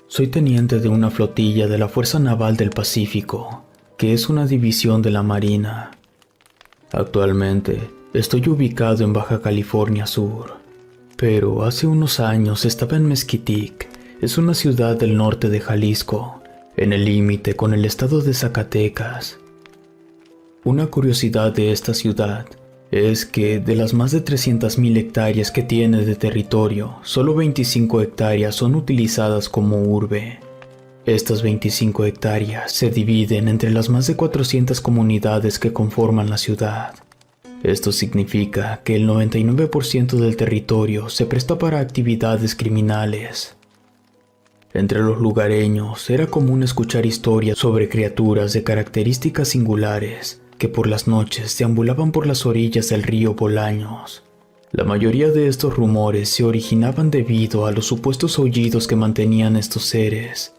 Soy teniente de una flotilla de la Fuerza Naval del Pacífico, que es una división de la Marina. Actualmente estoy ubicado en Baja California Sur, pero hace unos años estaba en Mezquitic, es una ciudad del norte de Jalisco, en el límite con el estado de Zacatecas. Una curiosidad de esta ciudad es que de las más de 300,000 hectáreas que tiene de territorio, solo 25 hectáreas son utilizadas como urbe. Estas 25 hectáreas se dividen entre las más de 400 comunidades que conforman la ciudad. Esto significa que el 99% del territorio se presta para actividades criminales. Entre los lugareños era común escuchar historias sobre criaturas de características singulares que por las noches deambulaban por las orillas del río Bolaños. La mayoría de estos rumores se originaban debido a los supuestos aullidos que mantenían estos seres.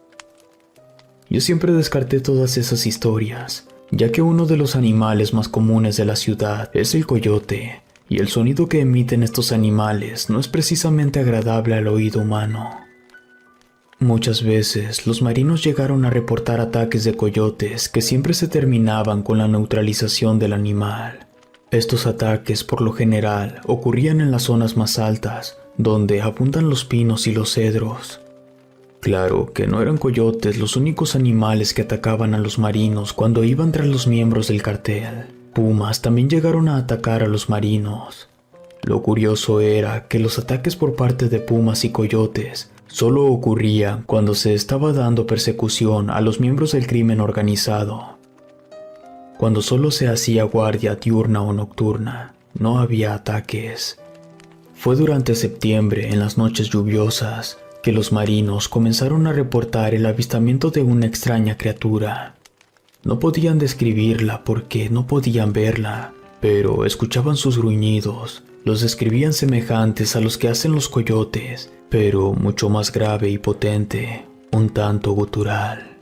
Yo siempre descarté todas esas historias, ya que uno de los animales más comunes de la ciudad es el coyote, y el sonido que emiten estos animales no es precisamente agradable al oído humano. Muchas veces los marinos llegaron a reportar ataques de coyotes que siempre se terminaban con la neutralización del animal. Estos ataques por lo general ocurrían en las zonas más altas, donde abundan los pinos y los cedros. Claro que no eran coyotes los únicos animales que atacaban a los marinos cuando iban tras los miembros del cartel. Pumas también llegaron a atacar a los marinos. Lo curioso era que los ataques por parte de pumas y coyotes solo ocurrían cuando se estaba dando persecución a los miembros del crimen organizado. Cuando solo se hacía guardia diurna o nocturna, no había ataques. Fue durante septiembre, en las noches lluviosas, que los marinos comenzaron a reportar el avistamiento de una extraña criatura. No podían describirla porque no podían verla, pero escuchaban sus gruñidos. Los describían semejantes a los que hacen los coyotes, pero mucho más grave y potente, un tanto gutural.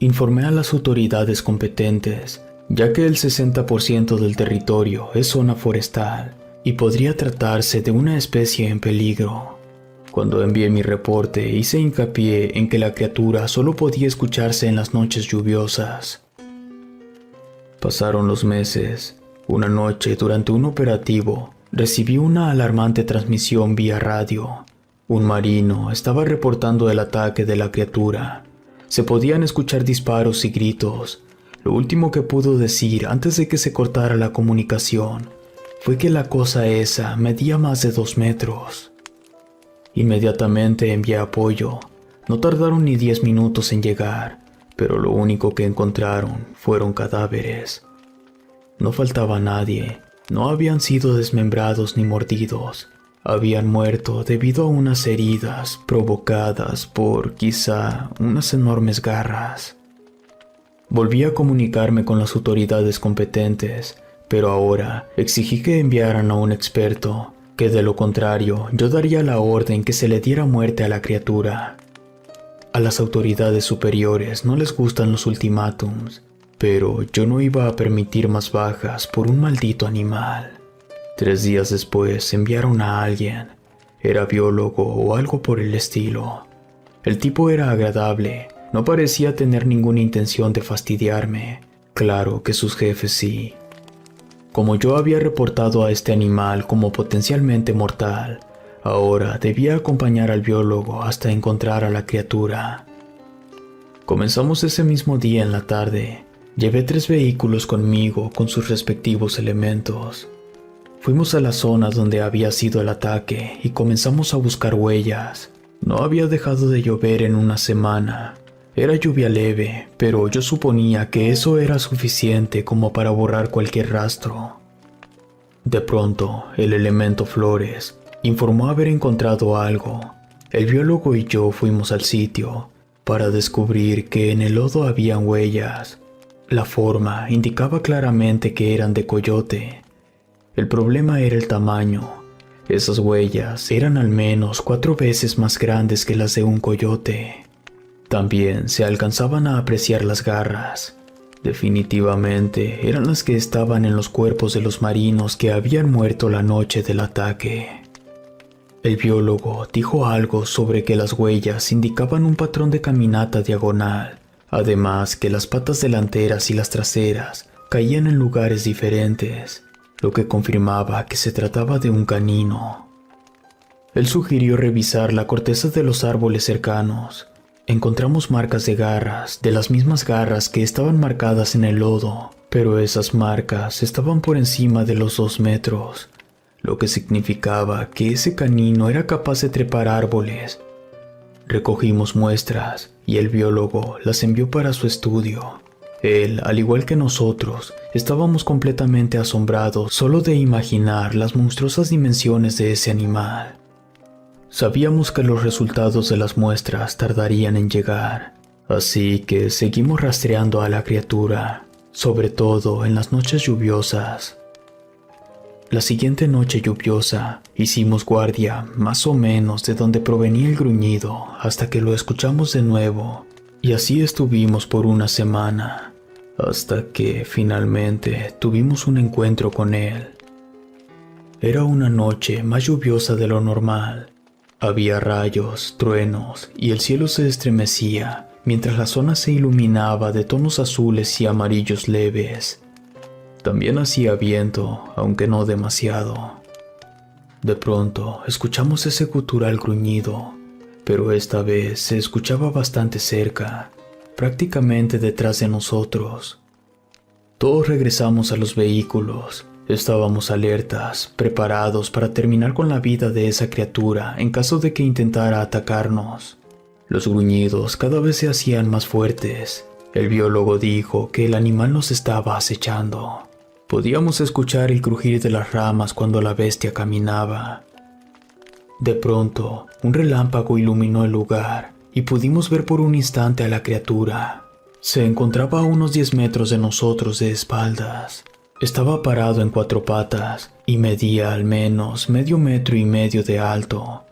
Informé a las autoridades competentes, ya que el 60% del territorio es zona forestal y podría tratarse de una especie en peligro. Cuando envié mi reporte, hice hincapié en que la criatura solo podía escucharse en las noches lluviosas. Pasaron los meses. Una noche, durante un operativo, recibí una alarmante transmisión vía radio. Un marino estaba reportando el ataque de la criatura. Se podían escuchar disparos y gritos. Lo último que pudo decir antes de que se cortara la comunicación fue que la cosa esa medía más de 2 metros. Inmediatamente envié apoyo. No tardaron ni 10 minutos en llegar, pero lo único que encontraron fueron cadáveres. No faltaba nadie, no habían sido desmembrados ni mordidos. Habían muerto debido a unas heridas provocadas por, quizá, unas enormes garras. Volví a comunicarme con las autoridades competentes, pero ahora exigí que enviaran a un experto, que de lo contrario yo daría la orden que se le diera muerte a la criatura. A las autoridades superiores no les gustan los ultimátums, pero yo no iba a permitir más bajas por un maldito animal. 3 días después enviaron a alguien. Era biólogo o algo por el estilo. El tipo era agradable, no parecía tener ninguna intención de fastidiarme. Claro que sus jefes sí. Como yo había reportado a este animal como potencialmente mortal, ahora debía acompañar al biólogo hasta encontrar a la criatura. Comenzamos ese mismo día en la tarde. Llevé 3 vehículos conmigo con sus respectivos elementos. Fuimos a la zona donde había sido el ataque y comenzamos a buscar huellas. No había dejado de llover en una semana. Era lluvia leve, pero yo suponía que eso era suficiente como para borrar cualquier rastro. De pronto, el elemento Flores informó haber encontrado algo. El biólogo y yo fuimos al sitio para descubrir que en el lodo habían huellas. La forma indicaba claramente que eran de coyote. El problema era el tamaño. Esas huellas eran al menos 4 veces más grandes que las de un coyote. También se alcanzaban a apreciar las garras. Definitivamente eran las que estaban en los cuerpos de los marinos que habían muerto la noche del ataque. El biólogo dijo algo sobre que las huellas indicaban un patrón de caminata diagonal, además que las patas delanteras y las traseras caían en lugares diferentes, lo que confirmaba que se trataba de un canino. Él sugirió revisar la corteza de los árboles cercanos. Encontramos marcas de garras, de las mismas garras que estaban marcadas en el lodo, pero esas marcas estaban por encima de los 2 metros, lo que significaba que ese canino era capaz de trepar árboles. Recogimos muestras y el biólogo las envió para su estudio. Él, al igual que nosotros, estábamos completamente asombrados solo de imaginar las monstruosas dimensiones de ese animal. Sabíamos que los resultados de las muestras tardarían en llegar, así que seguimos rastreando a la criatura, sobre todo en las noches lluviosas. La siguiente noche lluviosa, hicimos guardia más o menos de donde provenía el gruñido hasta que lo escuchamos de nuevo, y así estuvimos por una semana, hasta que finalmente tuvimos un encuentro con él. Era una noche más lluviosa de lo normal. Había rayos, truenos y el cielo se estremecía mientras la zona se iluminaba de tonos azules y amarillos leves. También hacía viento, aunque no demasiado. De pronto escuchamos ese gutural gruñido, pero esta vez se escuchaba bastante cerca, prácticamente detrás de nosotros. Todos regresamos a los vehículos. Estábamos alertas, preparados para terminar con la vida de esa criatura en caso de que intentara atacarnos. Los gruñidos cada vez se hacían más fuertes. El biólogo dijo que el animal nos estaba acechando. Podíamos escuchar el crujir de las ramas cuando la bestia caminaba. De pronto, un relámpago iluminó el lugar y pudimos ver por un instante a la criatura. Se encontraba a unos 10 metros de nosotros de espaldas. Estaba parado en 4 patas y medía al menos 1,5 metros de alto.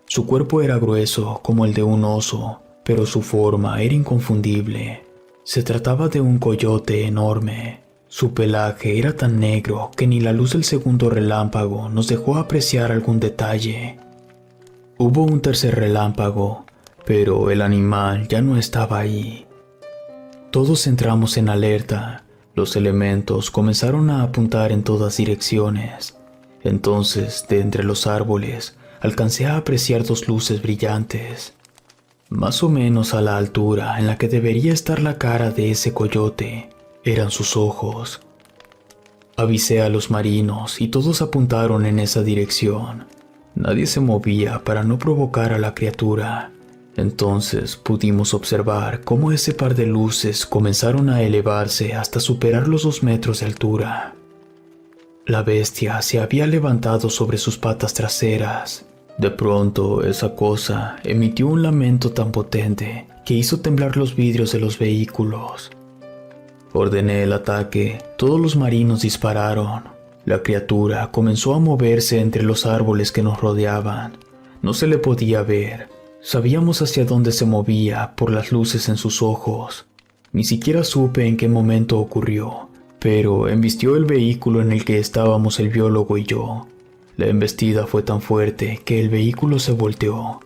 Su cuerpo era grueso como el de un oso, pero su forma era inconfundible. Se trataba de un coyote enorme. Su pelaje era tan negro que ni la luz del segundo relámpago nos dejó apreciar algún detalle. Hubo un tercer relámpago, pero el animal ya no estaba ahí. Todos entramos en alerta. Los elementos comenzaron a apuntar en todas direcciones. Entonces, de entre los árboles, alcancé a apreciar 2 luces brillantes. Más o menos a la altura en la que debería estar la cara de ese coyote, eran sus ojos. Avisé a los marinos y todos apuntaron en esa dirección. Nadie se movía para no provocar a la criatura. Entonces pudimos observar cómo ese par de luces comenzaron a elevarse hasta superar los 2 metros de altura. La bestia se había levantado sobre sus patas traseras. De pronto, esa cosa emitió un lamento tan potente que hizo temblar los vidrios de los vehículos. Ordené el ataque. Todos los marinos dispararon. La criatura comenzó a moverse entre los árboles que nos rodeaban. No se le podía ver. Sabíamos hacia dónde se movía por las luces en sus ojos. Ni siquiera supe en qué momento ocurrió, pero embistió el vehículo en el que estábamos el biólogo y yo. La embestida fue tan fuerte que el vehículo se volteó.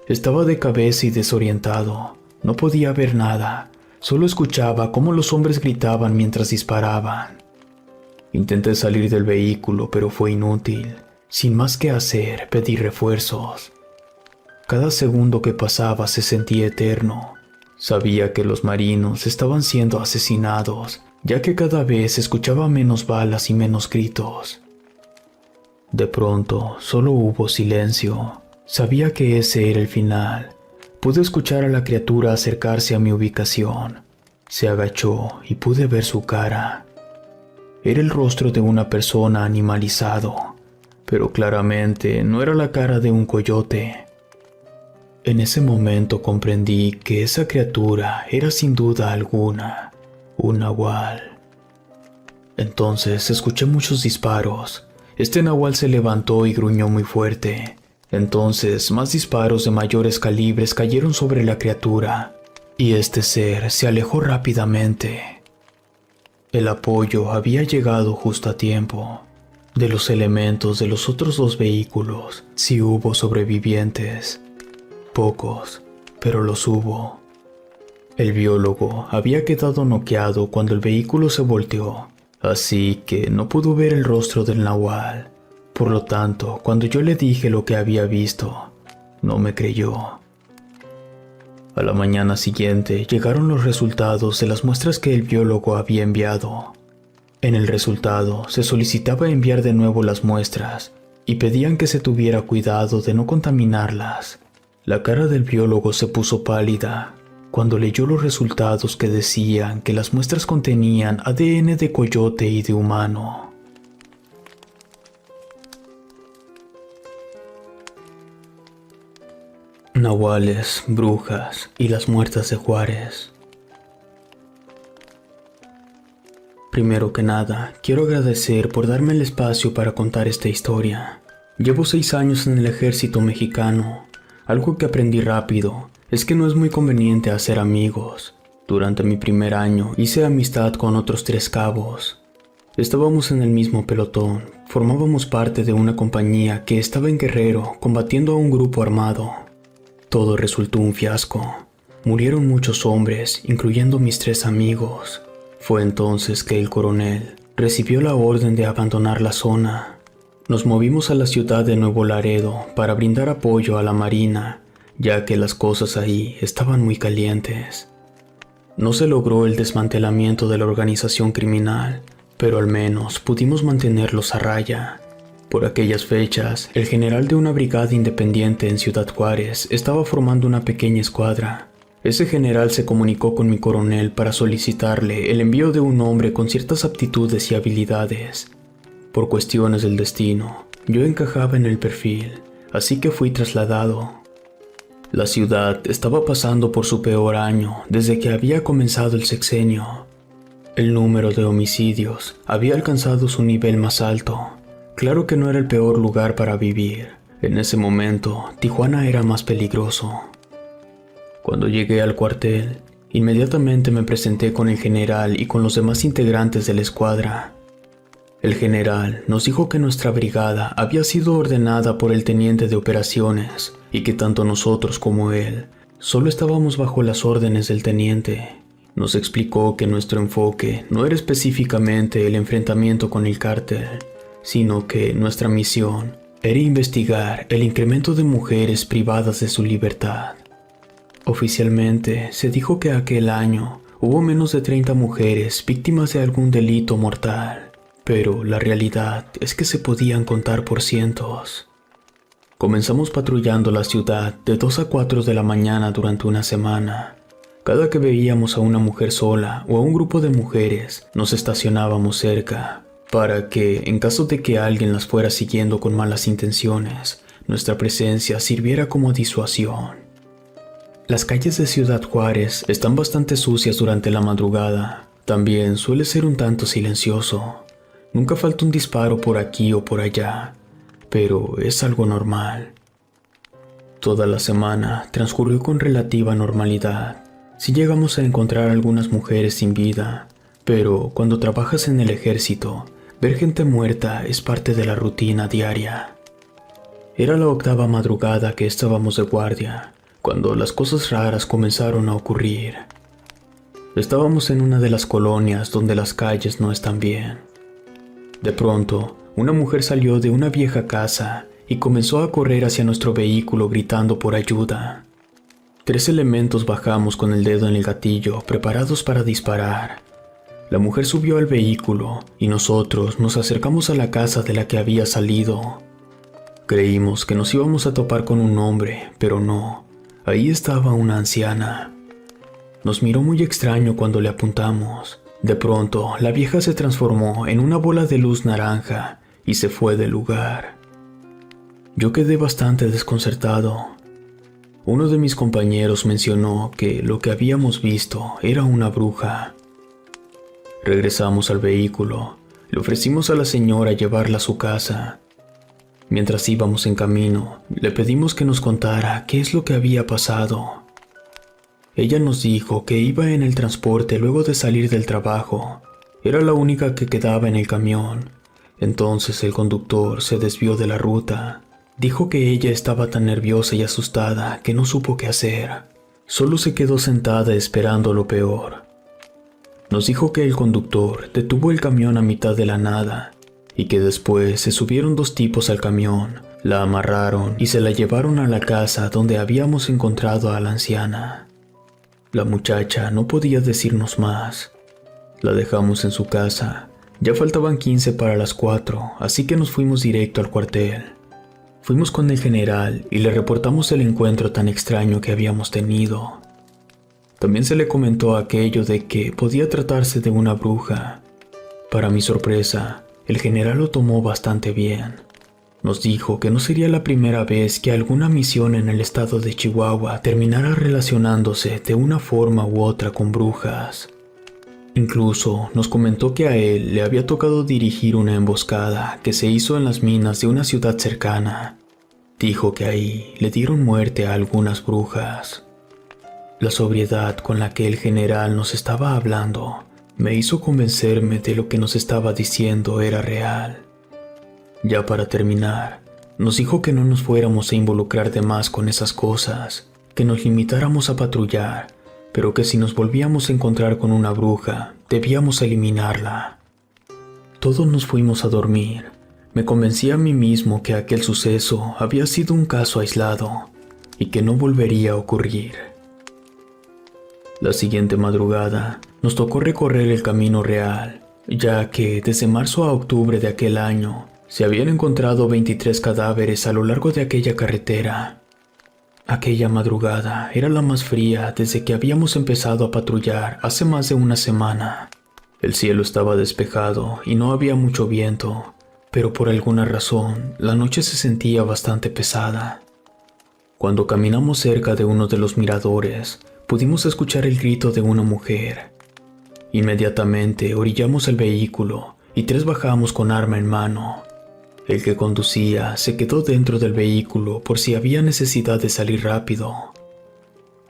Estaba de cabeza y desorientado. No podía ver nada. Solo escuchaba cómo los hombres gritaban mientras disparaban. Intenté salir del vehículo, pero fue inútil. Sin más que hacer, pedí refuerzos. Cada segundo que pasaba se sentía eterno. Sabía que los marinos estaban siendo asesinados, ya que cada vez escuchaba menos balas y menos gritos. De pronto, solo hubo silencio. Sabía que ese era el final. Pude escuchar a la criatura acercarse a mi ubicación. Se agachó y pude ver su cara. Era el rostro de una persona animalizado, pero claramente no era la cara de un coyote. En ese momento comprendí que esa criatura era sin duda alguna un nahual. Entonces escuché muchos disparos. Este nahual se levantó y gruñó muy fuerte. Entonces más disparos de mayores calibres cayeron sobre la criatura, y este ser se alejó rápidamente. El apoyo había llegado justo a tiempo. De los elementos de los otros dos vehículos, sí hubo sobrevivientes. Pocos, pero los hubo. El biólogo había quedado noqueado cuando el vehículo se volteó, así que no pudo ver el rostro del nahual. Por lo tanto, cuando yo le dije lo que había visto, no me creyó. A la mañana siguiente llegaron los resultados de las muestras que el biólogo había enviado. En el resultado se solicitaba enviar de nuevo las muestras y pedían que se tuviera cuidado de no contaminarlas. La cara del biólogo se puso pálida cuando leyó los resultados que decían que las muestras contenían ADN de coyote y de humano. Nahuales, brujas y las muertas de Juárez. Primero que nada, quiero agradecer por darme el espacio para contar esta historia. Llevo 6 años en el ejército mexicano. Algo que aprendí rápido es que no es muy conveniente hacer amigos. Durante mi primer año hice amistad con otros 3 cabos. Estábamos en el mismo pelotón, formábamos parte de una compañía que estaba en Guerrero combatiendo a un grupo armado. Todo resultó un fiasco. Murieron muchos hombres, incluyendo mis 3 amigos. Fue entonces que el coronel recibió la orden de abandonar la zona. Nos movimos a la ciudad de Nuevo Laredo para brindar apoyo a la Marina, ya que las cosas ahí estaban muy calientes. No se logró el desmantelamiento de la organización criminal, pero al menos pudimos mantenerlos a raya. Por aquellas fechas, el general de una brigada independiente en Ciudad Juárez estaba formando una pequeña escuadra. Ese general se comunicó con mi coronel para solicitarle el envío de un hombre con ciertas aptitudes y habilidades. Por cuestiones del destino, yo encajaba en el perfil, así que fui trasladado. La ciudad estaba pasando por su peor año desde que había comenzado el sexenio. El número de homicidios había alcanzado su nivel más alto. Claro que no era el peor lugar para vivir. En ese momento, Tijuana era más peligroso. Cuando llegué al cuartel, inmediatamente me presenté con el general y con los demás integrantes de la escuadra. El general nos dijo que nuestra brigada había sido ordenada por el teniente de operaciones y que tanto nosotros como él solo estábamos bajo las órdenes del teniente. Nos explicó que nuestro enfoque no era específicamente el enfrentamiento con el cártel, sino que nuestra misión era investigar el incremento de mujeres privadas de su libertad. Oficialmente se dijo que aquel año hubo menos de 30 mujeres víctimas de algún delito mortal, pero la realidad es que se podían contar por cientos. Comenzamos patrullando la ciudad de 2 a 4 de la mañana durante una semana. Cada que veíamos a una mujer sola o a un grupo de mujeres, nos estacionábamos cerca, para que, en caso de que alguien las fuera siguiendo con malas intenciones, nuestra presencia sirviera como disuasión. Las calles de Ciudad Juárez están bastante sucias durante la madrugada. También suele ser un tanto silencioso. Nunca falta un disparo por aquí o por allá, pero es algo normal. Toda la semana transcurrió con relativa normalidad. Sí llegamos a encontrar algunas mujeres sin vida, pero cuando trabajas en el ejército, ver gente muerta es parte de la rutina diaria. Era la 8ª madrugada que estábamos de guardia, cuando las cosas raras comenzaron a ocurrir. Estábamos en una de las colonias donde las calles no están bien. De pronto, una mujer salió de una vieja casa y comenzó a correr hacia nuestro vehículo gritando por ayuda. 3 elementos bajamos con el dedo en el gatillo, preparados para disparar. La mujer subió al vehículo y nosotros nos acercamos a la casa de la que había salido. Creímos que nos íbamos a topar con un hombre, pero no. Ahí estaba una anciana. Nos miró muy extraño cuando le apuntamos. De pronto, la vieja se transformó en una bola de luz naranja y se fue del lugar. Yo quedé bastante desconcertado. Uno de mis compañeros mencionó que lo que habíamos visto era una bruja. Regresamos al vehículo. Le ofrecimos a la señora llevarla a su casa. Mientras íbamos en camino, le pedimos que nos contara qué es lo que había pasado. Ella nos dijo que iba en el transporte luego de salir del trabajo. Era la única que quedaba en el camión. Entonces el conductor se desvió de la ruta. Dijo que ella estaba tan nerviosa y asustada que no supo qué hacer. Solo se quedó sentada esperando lo peor. Nos dijo que el conductor detuvo el camión a mitad de la nada y que después se subieron 2 tipos al camión, la amarraron y se la llevaron a la casa donde habíamos encontrado a la anciana. La muchacha no podía decirnos más. La dejamos en su casa. Ya faltaban 15 para las 4, así que nos fuimos directo al cuartel. Fuimos con el general y le reportamos el encuentro tan extraño que habíamos tenido. También se le comentó aquello de que podía tratarse de una bruja. Para mi sorpresa, el general lo tomó bastante bien. Nos dijo que no sería la primera vez que alguna misión en el estado de Chihuahua terminara relacionándose de una forma u otra con brujas. Incluso nos comentó que a él le había tocado dirigir una emboscada que se hizo en las minas de una ciudad cercana. Dijo que ahí le dieron muerte a algunas brujas. La sobriedad con la que el general nos estaba hablando me hizo convencerme de lo que nos estaba diciendo era real. Ya para terminar, nos dijo que no nos fuéramos a involucrar de más con esas cosas, que nos limitáramos a patrullar, pero que si nos volvíamos a encontrar con una bruja, debíamos eliminarla. Todos nos fuimos a dormir. Me convencí a mí mismo que aquel suceso había sido un caso aislado y que no volvería a ocurrir. La siguiente madrugada nos tocó recorrer el camino real, ya que desde marzo a octubre de aquel año se habían encontrado 23 cadáveres a lo largo de aquella carretera. Aquella madrugada era la más fría desde que habíamos empezado a patrullar hace más de una semana. El cielo estaba despejado y no había mucho viento, pero por alguna razón la noche se sentía bastante pesada. Cuando caminamos cerca de uno de los miradores, pudimos escuchar el grito de una mujer. Inmediatamente orillamos el vehículo y 3 bajamos con arma en mano. El que conducía se quedó dentro del vehículo por si había necesidad de salir rápido.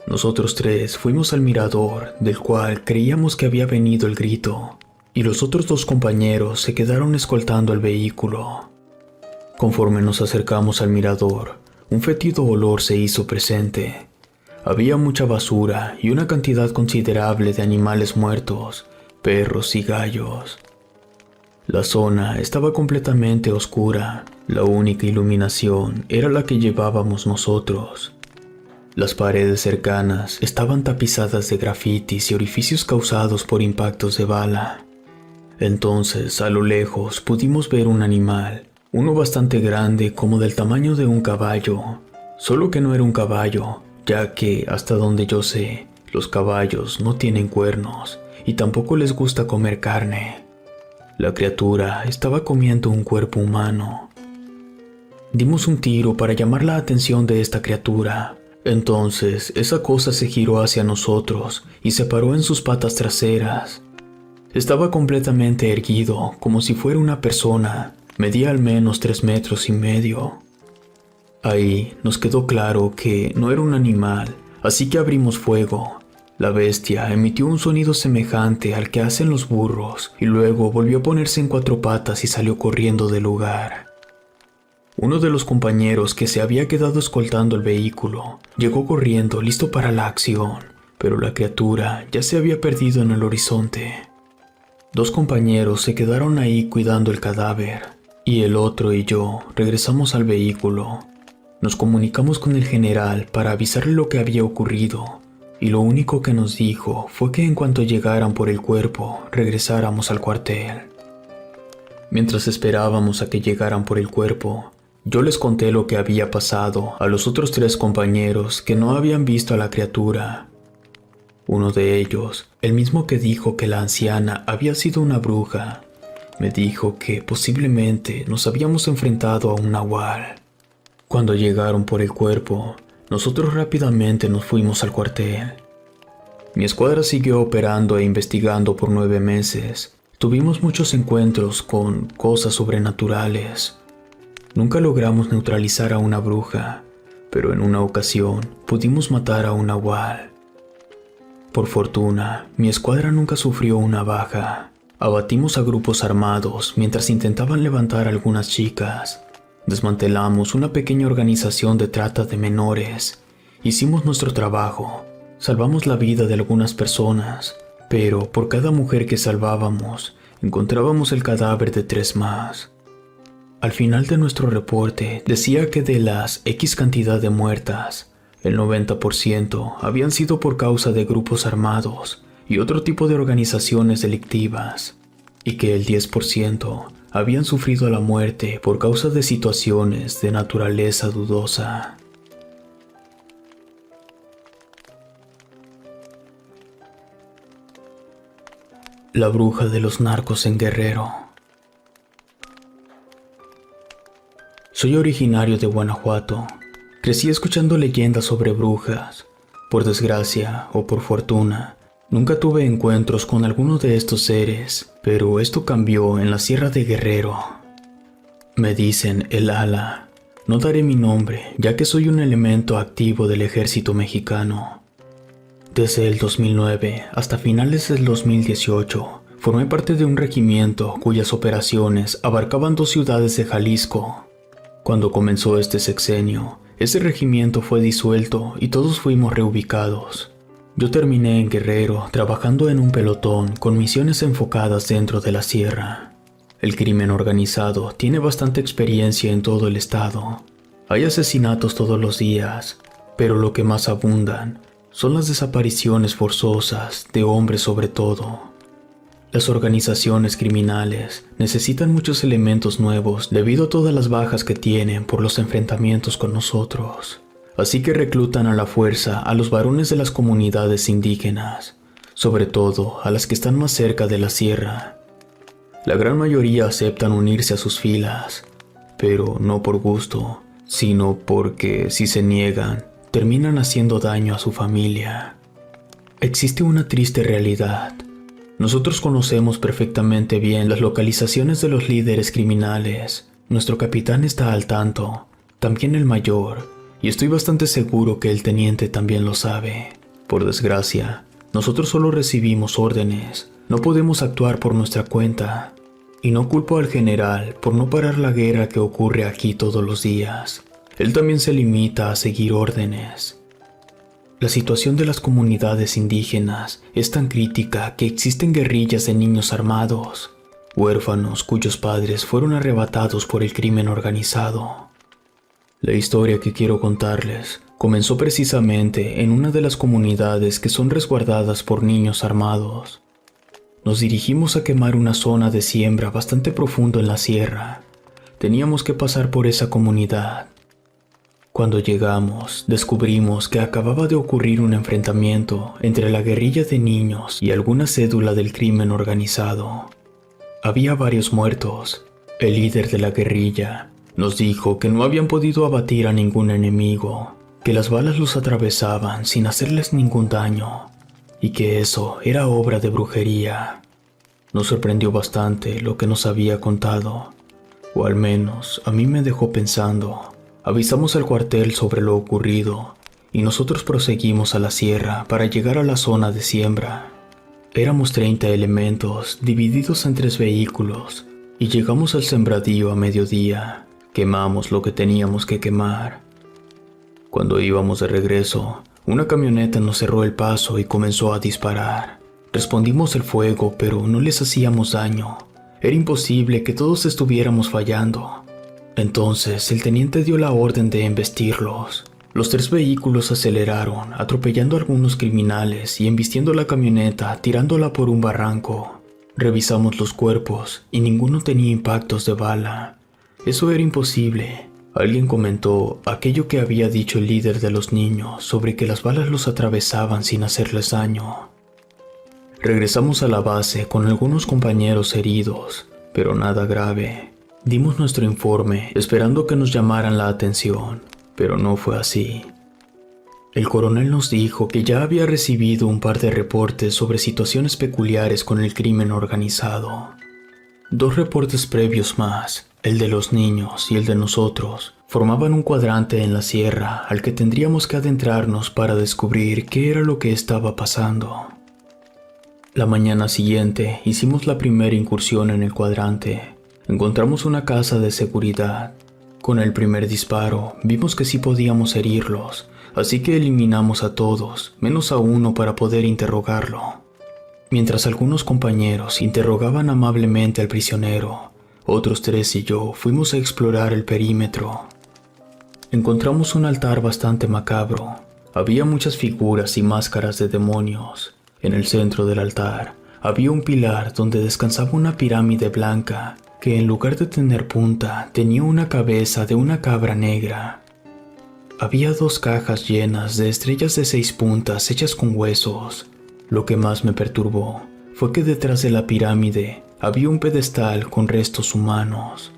Nosotros 3 fuimos al mirador, del cual creíamos que había venido el grito, y los otros 2 compañeros se quedaron escoltando el vehículo. Conforme nos acercamos al mirador, un fétido olor se hizo presente. Había mucha basura y una cantidad considerable de animales muertos, perros y gallos. La zona estaba completamente oscura. La única iluminación era la que llevábamos nosotros. Las paredes cercanas estaban tapizadas de grafitis y orificios causados por impactos de bala. Entonces, a lo lejos, pudimos ver un animal, uno bastante grande como del tamaño de un caballo, solo que no era un caballo, ya que, hasta donde yo sé, los caballos no tienen cuernos y tampoco les gusta comer carne. La criatura estaba comiendo un cuerpo humano. Dimos un tiro para llamar la atención de esta criatura. Entonces, esa cosa se giró hacia nosotros y se paró en sus patas traseras. Estaba completamente erguido, como si fuera una persona. Medía al menos 3,5 metros. Ahí nos quedó claro que no era un animal, así que abrimos fuego. La bestia emitió un sonido semejante al que hacen los burros y luego volvió a ponerse en 4 patas y salió corriendo del lugar. Uno de los compañeros que se había quedado escoltando el vehículo llegó corriendo listo para la acción, pero la criatura ya se había perdido en el horizonte. 2 compañeros se quedaron ahí cuidando el cadáver y el otro y yo regresamos al vehículo. Nos comunicamos con el general para avisarle lo que había ocurrido. Y lo único que nos dijo fue que en cuanto llegaran por el cuerpo, regresáramos al cuartel. Mientras esperábamos a que llegaran por el cuerpo, yo les conté lo que había pasado a los otros 3 compañeros que no habían visto a la criatura. Uno de ellos, el mismo que dijo que la anciana había sido una bruja, me dijo que posiblemente nos habíamos enfrentado a un nahual. Cuando llegaron por el cuerpo, nosotros rápidamente nos fuimos al cuartel. Mi escuadra siguió operando e investigando por 9 meses. Tuvimos muchos encuentros con cosas sobrenaturales. Nunca logramos neutralizar a una bruja, pero en una ocasión pudimos matar a un nahual. Por fortuna, mi escuadra nunca sufrió una baja. Abatimos a grupos armados mientras intentaban levantar a algunas chicas. Desmantelamos una pequeña organización de trata de menores. Hicimos nuestro trabajo. Salvamos la vida de algunas personas, pero por cada mujer que salvábamos, encontrábamos el cadáver de 3 más. Al final de nuestro reporte decía que de las X cantidad de muertas, el 90% habían sido por causa de grupos armados y otro tipo de organizaciones delictivas, y que el 10% habían sufrido la muerte por causa de situaciones de naturaleza dudosa. La bruja de los narcos en Guerrero. Soy originario de Guanajuato. Crecí escuchando leyendas sobre brujas. Por desgracia o por fortuna, nunca tuve encuentros con alguno de estos seres, pero esto cambió en la Sierra de Guerrero. Me dicen el Ala. No daré mi nombre, ya que soy un elemento activo del ejército mexicano. Desde el 2009 hasta finales del 2018, formé parte de un regimiento cuyas operaciones abarcaban 2 ciudades de Jalisco. Cuando comenzó este sexenio, ese regimiento fue disuelto y todos fuimos reubicados. Yo terminé en Guerrero trabajando en un pelotón con misiones enfocadas dentro de la sierra. El crimen organizado tiene bastante experiencia en todo el estado. Hay asesinatos todos los días, pero lo que más abundan son las desapariciones forzosas de hombres sobre todo. Las organizaciones criminales necesitan muchos elementos nuevos debido a todas las bajas que tienen por los enfrentamientos con nosotros. Así que reclutan a la fuerza a los varones de las comunidades indígenas, sobre todo a las que están más cerca de la sierra. La gran mayoría aceptan unirse a sus filas, pero no por gusto, sino porque si se niegan, terminan haciendo daño a su familia. Existe una triste realidad. Nosotros conocemos perfectamente bien las localizaciones de los líderes criminales. Nuestro capitán está al tanto, también el mayor, y estoy bastante seguro que el teniente también lo sabe. Por desgracia, nosotros solo recibimos órdenes, no podemos actuar por nuestra cuenta. Y no culpo al general por no parar la guerra que ocurre aquí todos los días. Él también se limita a seguir órdenes. La situación de las comunidades indígenas es tan crítica que existen guerrillas de niños armados, huérfanos cuyos padres fueron arrebatados por el crimen organizado. La historia que quiero contarles comenzó precisamente en una de las comunidades que son resguardadas por niños armados. Nos dirigimos a quemar una zona de siembra bastante profundo en la sierra. Teníamos que pasar por esa comunidad. Cuando llegamos, descubrimos que acababa de ocurrir un enfrentamiento entre la guerrilla de niños y alguna cédula del crimen organizado. Había varios muertos. El líder de la guerrilla nos dijo que no habían podido abatir a ningún enemigo, que las balas los atravesaban sin hacerles ningún daño, y que eso era obra de brujería. Nos sorprendió bastante lo que nos había contado, o al menos a mí me dejó pensando. Avisamos al cuartel sobre lo ocurrido y nosotros proseguimos a la sierra para llegar a la zona de siembra. Éramos 30 elementos divididos en 3 vehículos y llegamos al sembradío a mediodía. Quemamos lo que teníamos que quemar. Cuando íbamos de regreso, una camioneta nos cerró el paso y comenzó a disparar. Respondimos el fuego, pero no les hacíamos daño. Era imposible que todos estuviéramos fallando. Entonces el teniente dio la orden de embestirlos. Los 3 vehículos aceleraron, atropellando a algunos criminales y embistiendo la camioneta, tirándola por un barranco. Revisamos los cuerpos y ninguno tenía impactos de bala. Eso era imposible. Alguien comentó aquello que había dicho el líder de los niños sobre que las balas los atravesaban sin hacerles daño. Regresamos a la base con algunos compañeros heridos, pero nada grave. Dimos nuestro informe esperando que nos llamaran la atención, pero no fue así. El coronel nos dijo que ya había recibido un par de reportes sobre situaciones peculiares con el crimen organizado. 2 reportes previos más, el de los niños y el de nosotros, formaban un cuadrante en la sierra al que tendríamos que adentrarnos para descubrir qué era lo que estaba pasando. La mañana siguiente hicimos la primera incursión en el cuadrante. Encontramos una casa de seguridad. Con el primer disparo vimos que sí podíamos herirlos, así que eliminamos a todos, menos a uno para poder interrogarlo. Mientras algunos compañeros interrogaban amablemente al prisionero, otros 3 y yo fuimos a explorar el perímetro. Encontramos un altar bastante macabro. Había muchas figuras y máscaras de demonios. En el centro del altar había un pilar donde descansaba una pirámide blanca que en lugar de tener punta tenía una cabeza de una cabra negra. Había 2 cajas llenas de estrellas de 6 puntas hechas con huesos. Lo que más me perturbó fue que detrás de la pirámide había un pedestal con restos humanos.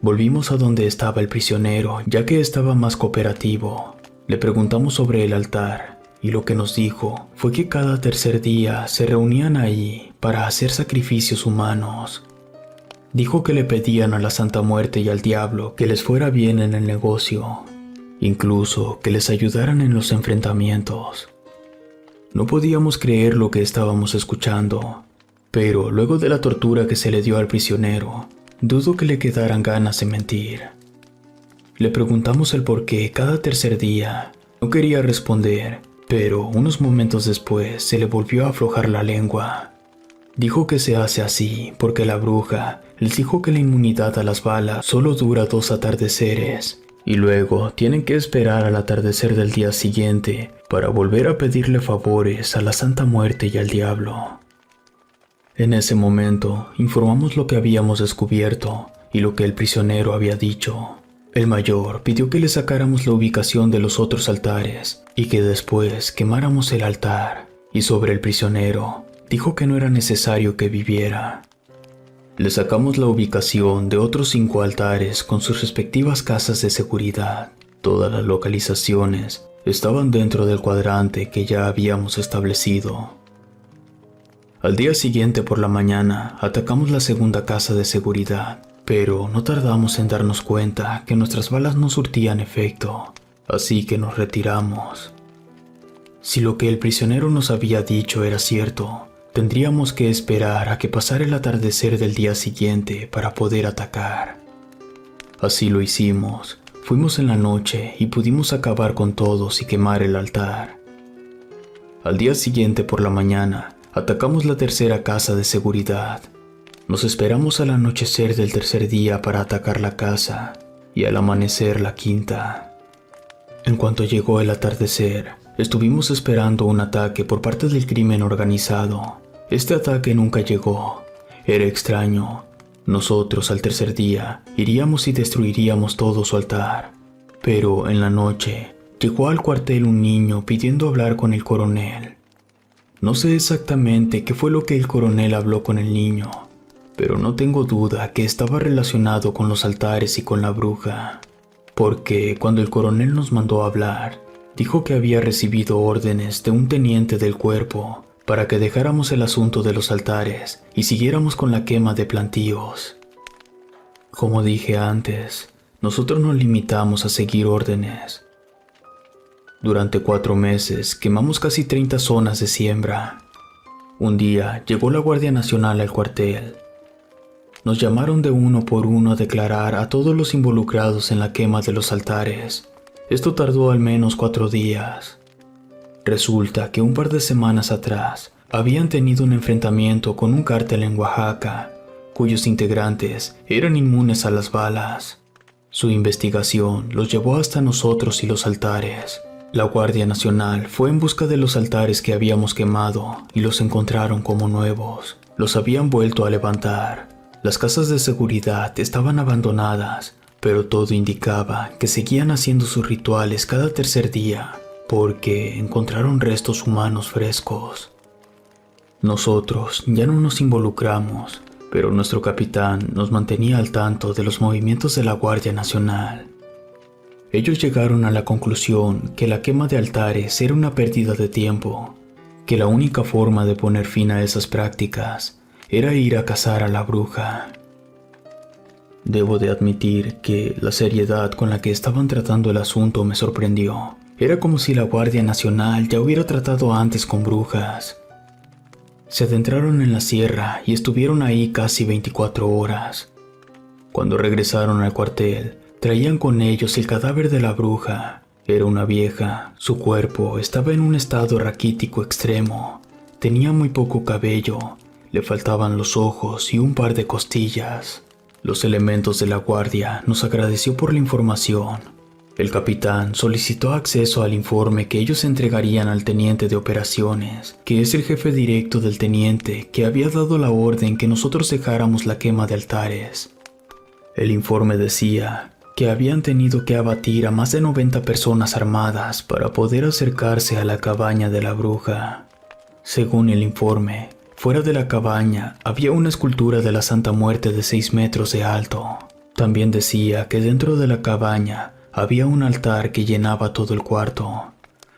Volvimos a donde estaba el prisionero, ya que estaba más cooperativo. Le preguntamos sobre el altar y lo que nos dijo fue que cada tercer día se reunían ahí para hacer sacrificios humanos. Dijo que le pedían a la Santa Muerte y al Diablo que les fuera bien en el negocio, incluso que les ayudaran en los enfrentamientos. No podíamos creer lo que estábamos escuchando, pero luego de la tortura que se le dio al prisionero, dudo que le quedaran ganas de mentir. Le preguntamos el por qué cada tercer día. No quería responder, pero unos momentos después se le volvió a aflojar la lengua. Dijo que se hace así porque la bruja les dijo que la inmunidad a las balas solo dura 2 atardeceres y luego tienen que esperar al atardecer del día siguiente para volver a pedirle favores a la Santa Muerte y al Diablo. En ese momento informamos lo que habíamos descubierto y lo que el prisionero había dicho. El mayor pidió que le sacáramos la ubicación de los otros altares y que después quemáramos el altar, y sobre el prisionero dijo que no era necesario que viviera. Le sacamos la ubicación de otros 5 altares con sus respectivas casas de seguridad. Todas las localizaciones estaban dentro del cuadrante que ya habíamos establecido. Al día siguiente por la mañana atacamos la segunda casa de seguridad, pero no tardamos en darnos cuenta que nuestras balas no surtían efecto, así que nos retiramos. Si lo que el prisionero nos había dicho era cierto, tendríamos que esperar a que pasara el atardecer del día siguiente para poder atacar. Así lo hicimos. Fuimos en la noche y pudimos acabar con todos y quemar el altar. Al día siguiente por la mañana, atacamos la tercera casa de seguridad. Nos esperamos al anochecer del tercer día para atacar la casa y al amanecer la quinta. En cuanto llegó el atardecer, estuvimos esperando un ataque por parte del crimen organizado. Este ataque nunca llegó. Era extraño. Nosotros al tercer día iríamos y destruiríamos todo su altar. Pero en la noche llegó al cuartel un niño pidiendo hablar con el coronel. No sé exactamente qué fue lo que el coronel habló con el niño, pero no tengo duda que estaba relacionado con los altares y con la bruja, porque cuando el coronel nos mandó a hablar, dijo que había recibido órdenes de un teniente del cuerpo para que dejáramos el asunto de los altares y siguiéramos con la quema de plantíos. Como dije antes, nosotros nos limitamos a seguir órdenes. Durante 4 meses quemamos casi 30 zonas de siembra. Un día llegó la Guardia Nacional al cuartel. Nos llamaron de uno por uno a declarar a todos los involucrados en la quema de los altares. Esto tardó al menos 4 días. Resulta que un par de semanas atrás habían tenido un enfrentamiento con un cártel en Oaxaca, cuyos integrantes eran inmunes a las balas. Su investigación los llevó hasta nosotros y los altares. La Guardia Nacional fue en busca de los altares que habíamos quemado y los encontraron como nuevos. Los habían vuelto a levantar. Las casas de seguridad estaban abandonadas, pero todo indicaba que seguían haciendo sus rituales cada tercer día, porque encontraron restos humanos frescos. Nosotros ya no nos involucramos, pero nuestro capitán nos mantenía al tanto de los movimientos de la Guardia Nacional. Ellos llegaron a la conclusión que la quema de altares era una pérdida de tiempo, que la única forma de poner fin a esas prácticas era ir a cazar a la bruja. Debo de admitir que la seriedad con la que estaban tratando el asunto me sorprendió. Era como si la Guardia Nacional ya hubiera tratado antes con brujas. Se adentraron en la sierra y estuvieron ahí casi 24 horas. Cuando regresaron al cuartel, traían con ellos el cadáver de la bruja. Era una vieja, su cuerpo estaba en un estado raquítico extremo. Tenía muy poco cabello, le faltaban los ojos y un par de costillas. Los elementos de la guardia nos agradeció por la información. El capitán solicitó acceso al informe que ellos entregarían al teniente de operaciones, que es el jefe directo del teniente que había dado la orden que nosotros dejáramos la quema de altares. El informe decía que habían tenido que abatir a más de 90 personas armadas para poder acercarse a la cabaña de la bruja. Según el informe, fuera de la cabaña había una escultura de la Santa Muerte de 6 metros de alto. También decía que dentro de la cabaña había un altar que llenaba todo el cuarto.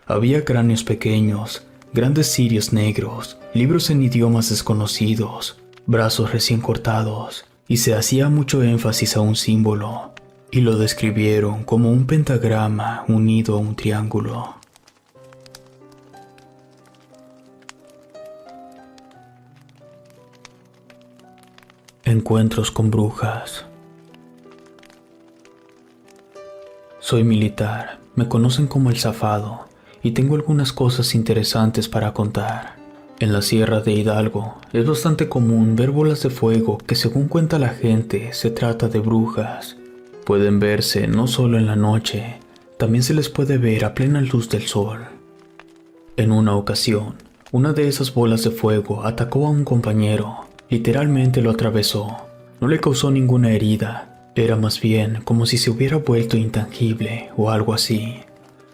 Había cráneos pequeños, grandes cirios negros, libros en idiomas desconocidos, brazos recién cortados, y se hacía mucho énfasis a un símbolo, y lo describieron como un pentagrama unido a un triángulo. Encuentros con brujas. Soy militar, me conocen como el Zafado, y tengo algunas cosas interesantes para contar. En la Sierra de Hidalgo es bastante común ver bolas de fuego que, según cuenta la gente, se trata de brujas. Pueden verse no solo en la noche, también se les puede ver a plena luz del sol. En una ocasión, una de esas bolas de fuego atacó a un compañero, literalmente lo atravesó. No le causó ninguna herida. Era más bien como si se hubiera vuelto intangible o algo así.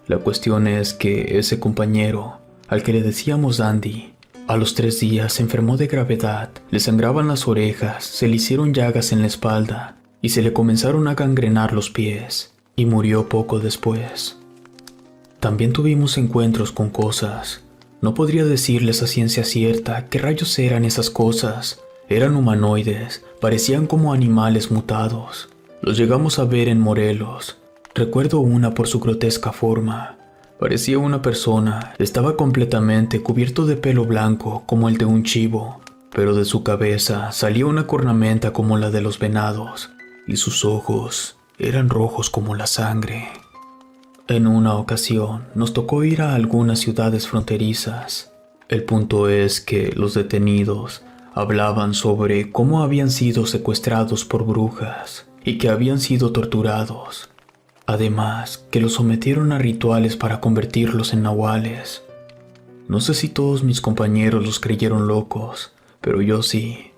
La cuestión es que ese compañero, al que le decíamos Dandy, a los 3 días se enfermó de gravedad, le sangraban las orejas, se le hicieron llagas en la espalda y se le comenzaron a gangrenar los pies, y murió poco después. También tuvimos encuentros con cosas. No podría decirles a ciencia cierta qué rayos eran esas cosas. Eran humanoides, parecían como animales mutados. Los llegamos a ver en Morelos. Recuerdo una por su grotesca forma. Parecía una persona, estaba completamente cubierto de pelo blanco como el de un chivo, pero de su cabeza salía una cornamenta como la de los venados, y sus ojos eran rojos como la sangre. En una ocasión nos tocó ir a algunas ciudades fronterizas. El punto es que los detenidos hablaban sobre cómo habían sido secuestrados por brujas y que habían sido torturados. Además, que los sometieron a rituales para convertirlos en nahuales. No sé si todos mis compañeros los creyeron locos, pero yo sí.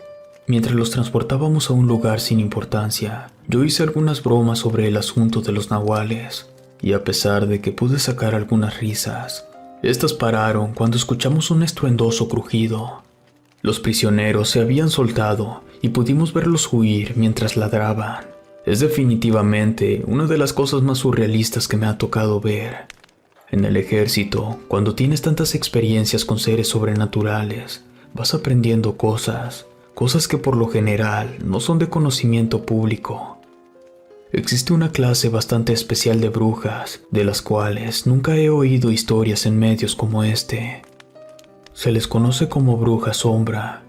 Mientras los transportábamos a un lugar sin importancia, yo hice algunas bromas sobre el asunto de los nahuales, y a pesar de que pude sacar algunas risas, estas pararon cuando escuchamos un estruendoso crujido. Los prisioneros se habían soltado y pudimos verlos huir mientras ladraban. Es definitivamente una de las cosas más surrealistas que me ha tocado ver. En el ejército, cuando tienes tantas experiencias con seres sobrenaturales, vas aprendiendo cosas que por lo general no son de conocimiento público. Existe una clase bastante especial de brujas, de las cuales nunca he oído historias en medios como este. Se les conoce como brujas sombra.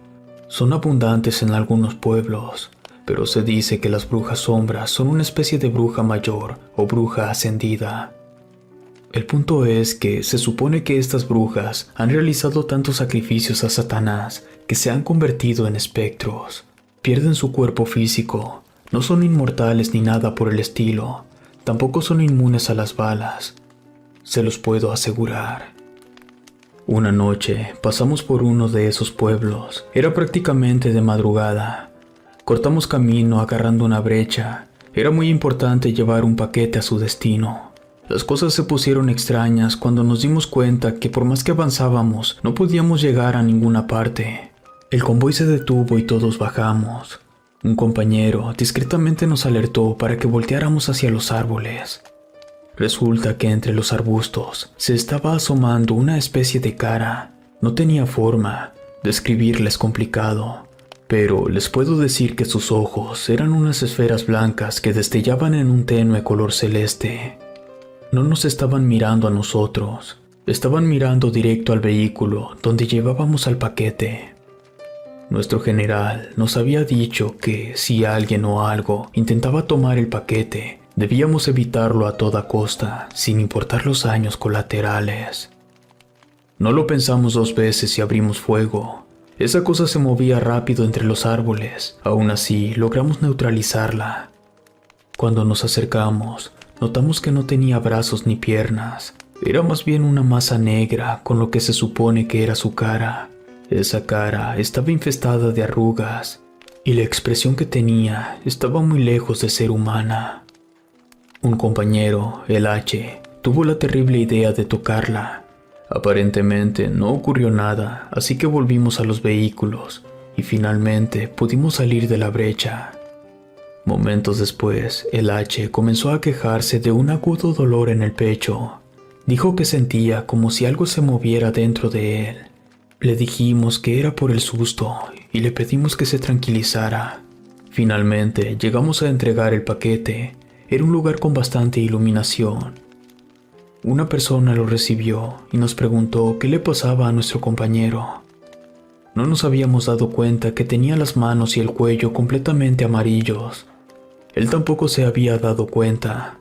Son abundantes en algunos pueblos, pero se dice que las brujas sombras son una especie de bruja mayor o bruja ascendida. El punto es que se supone que estas brujas han realizado tantos sacrificios a Satanás que se han convertido en espectros. Pierden su cuerpo físico, no son inmortales ni nada por el estilo, tampoco son inmunes a las balas. Se los puedo asegurar. Una noche pasamos por uno de esos pueblos. Era prácticamente de madrugada. Cortamos camino agarrando una brecha. Era muy importante llevar un paquete a su destino. Las cosas se pusieron extrañas cuando nos dimos cuenta que por más que avanzábamos, no podíamos llegar a ninguna parte. El convoy se detuvo y todos bajamos. Un compañero discretamente nos alertó para que volteáramos hacia los árboles. Resulta que entre los arbustos se estaba asomando una especie de cara. No tenía forma, describirla es complicado, pero les puedo decir que sus ojos eran unas esferas blancas que destellaban en un tenue color celeste. No nos estaban mirando a nosotros, estaban mirando directo al vehículo donde llevábamos al paquete. Nuestro general nos había dicho que si alguien o algo intentaba tomar el paquete, debíamos evitarlo a toda costa, sin importar los daños colaterales. No lo pensamos 2 veces y abrimos fuego. Esa cosa se movía rápido entre los árboles. Aún así, logramos neutralizarla. Cuando nos acercamos, notamos que no tenía brazos ni piernas. Era más bien una masa negra con lo que se supone que era su cara. Esa cara estaba infestada de arrugas y la expresión que tenía estaba muy lejos de ser humana. Un compañero, el H, tuvo la terrible idea de tocarla. Aparentemente no ocurrió nada, así que volvimos a los vehículos y finalmente pudimos salir de la brecha. Momentos después, el H comenzó a quejarse de un agudo dolor en el pecho. Dijo que sentía como si algo se moviera dentro de él. Le dijimos que era por el susto y le pedimos que se tranquilizara. Finalmente llegamos a entregar el paquete. Era un lugar con bastante iluminación. Una persona lo recibió y nos preguntó qué le pasaba a nuestro compañero. No nos habíamos dado cuenta que tenía las manos y el cuello completamente amarillos. Él tampoco se había dado cuenta.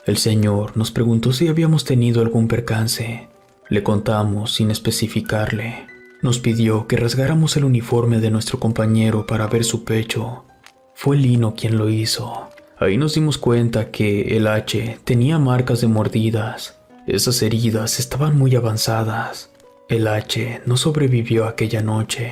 El señor nos preguntó si habíamos tenido algún percance. Le contamos sin especificarle. Nos pidió que rasgáramos el uniforme de nuestro compañero para ver su pecho. Fue Lino quien lo hizo. Ahí nos dimos cuenta que el H tenía marcas de mordidas. Esas heridas estaban muy avanzadas. El H no sobrevivió aquella noche.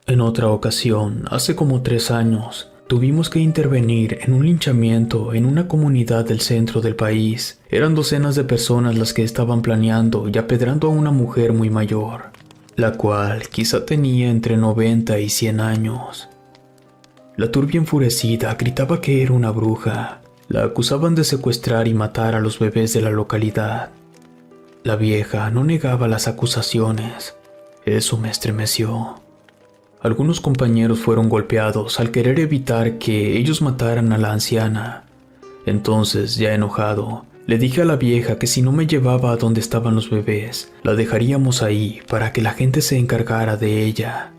En otra ocasión, hace como 3 años, tuvimos que intervenir en un linchamiento en una comunidad del centro del país. Eran docenas de personas las que estaban planeando y apedrando a una mujer muy mayor, la cual quizá tenía entre 90 y 100 años. La turbia enfurecida gritaba que era una bruja. La acusaban de secuestrar y matar a los bebés de la localidad. La vieja no negaba las acusaciones. Eso me estremeció. Algunos compañeros fueron golpeados al querer evitar que ellos mataran a la anciana. Entonces, ya enojado, le dije a la vieja que si no me llevaba a donde estaban los bebés, la dejaríamos ahí para que la gente se encargara de ella.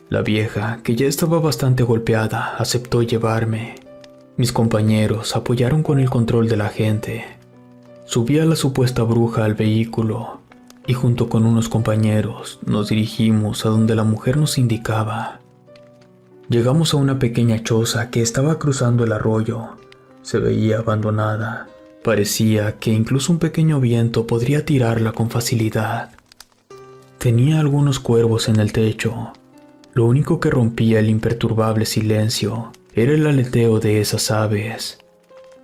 La vieja, que ya estaba bastante golpeada, aceptó llevarme. Mis compañeros apoyaron con el control de la gente. Subí a la supuesta bruja al vehículo y junto con unos compañeros nos dirigimos a donde la mujer nos indicaba. Llegamos a una pequeña choza que estaba cruzando el arroyo. Se veía abandonada. Parecía que incluso un pequeño viento podría tirarla con facilidad. Tenía algunos cuervos en el techo. Lo único que rompía el imperturbable silencio era el aleteo de esas aves.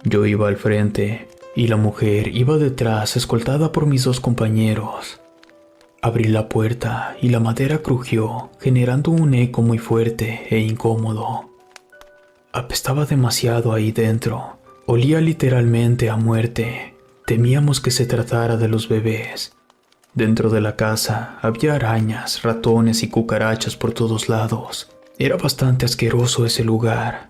Yo iba al frente y la mujer iba detrás, escoltada por mis 2 compañeros. Abrí la puerta y la madera crujió, generando un eco muy fuerte e incómodo. Apestaba demasiado ahí dentro. Olía literalmente a muerte. Temíamos que se tratara de los bebés. Dentro de la casa había arañas, ratones y cucarachas por todos lados. Era bastante asqueroso ese lugar.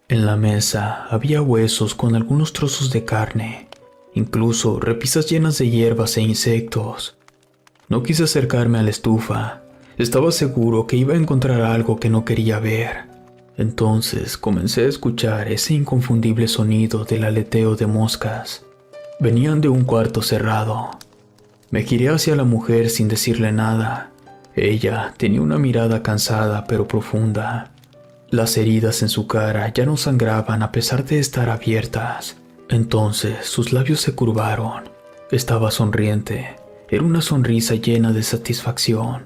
En la mesa había huesos con algunos trozos de carne, incluso repisas llenas de hierbas e insectos. No quise acercarme a la estufa. Estaba seguro que iba a encontrar algo que no quería ver. Entonces comencé a escuchar ese inconfundible sonido del aleteo de moscas. Venían de un cuarto cerrado. Me giré hacia la mujer sin decirle nada. Ella tenía una mirada cansada pero profunda. Las heridas en su cara ya no sangraban a pesar de estar abiertas. Entonces sus labios se curvaron. Estaba sonriente. Era una sonrisa llena de satisfacción.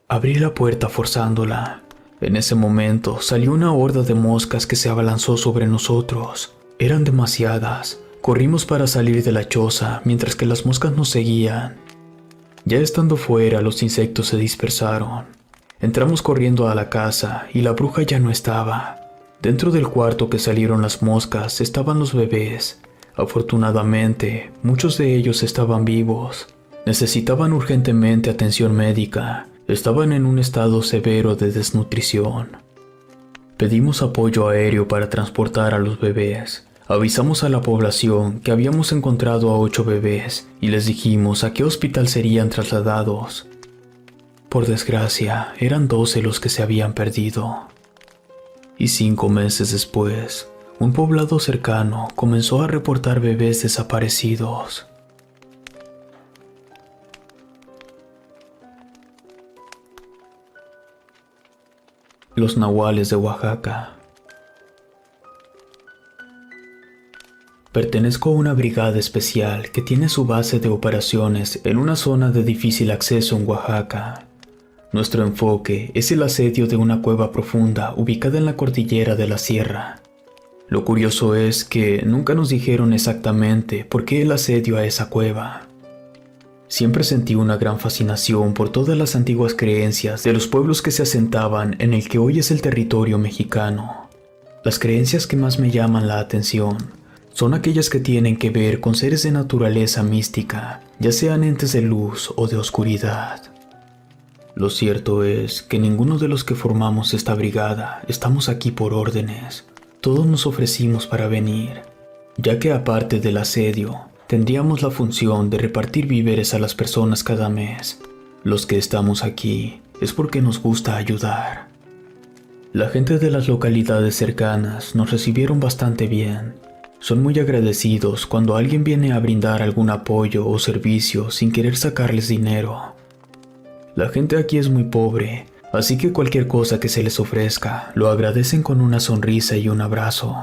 Abrí la puerta forzándola. En ese momento salió una horda de moscas que se abalanzó sobre nosotros. Eran demasiadas. Corrimos para salir de la choza mientras que las moscas nos seguían. Ya estando fuera, los insectos se dispersaron. Entramos corriendo a la casa y la bruja ya no estaba. Dentro del cuarto que salieron las moscas estaban los bebés. Afortunadamente, muchos de ellos estaban vivos. Necesitaban urgentemente atención médica. Estaban en un estado severo de desnutrición. Pedimos apoyo aéreo para transportar a los bebés. Avisamos a la población que habíamos encontrado a 8 bebés y les dijimos a qué hospital serían trasladados. Por desgracia, eran 12 los que se habían perdido. Y 5 meses después, un poblado cercano comenzó a reportar bebés desaparecidos. Los nahuales de Oaxaca. Pertenezco a una brigada especial que tiene su base de operaciones en una zona de difícil acceso en Oaxaca. Nuestro enfoque es el asedio de una cueva profunda ubicada en la cordillera de la sierra. Lo curioso es que nunca nos dijeron exactamente por qué el asedio a esa cueva. Siempre sentí una gran fascinación por todas las antiguas creencias de los pueblos que se asentaban en el que hoy es el territorio mexicano. Las creencias que más me llaman la atención son aquellas que tienen que ver con seres de naturaleza mística, ya sean entes de luz o de oscuridad. Lo cierto es que ninguno de los que formamos esta brigada estamos aquí por órdenes. Todos nos ofrecimos para venir, ya que aparte del asedio, tendríamos la función de repartir víveres a las personas cada mes. Los que estamos aquí es porque nos gusta ayudar. La gente de las localidades cercanas nos recibieron bastante bien. Son muy agradecidos cuando alguien viene a brindar algún apoyo o servicio sin querer sacarles dinero. La gente aquí es muy pobre, así que cualquier cosa que se les ofrezca, lo agradecen con una sonrisa y un abrazo.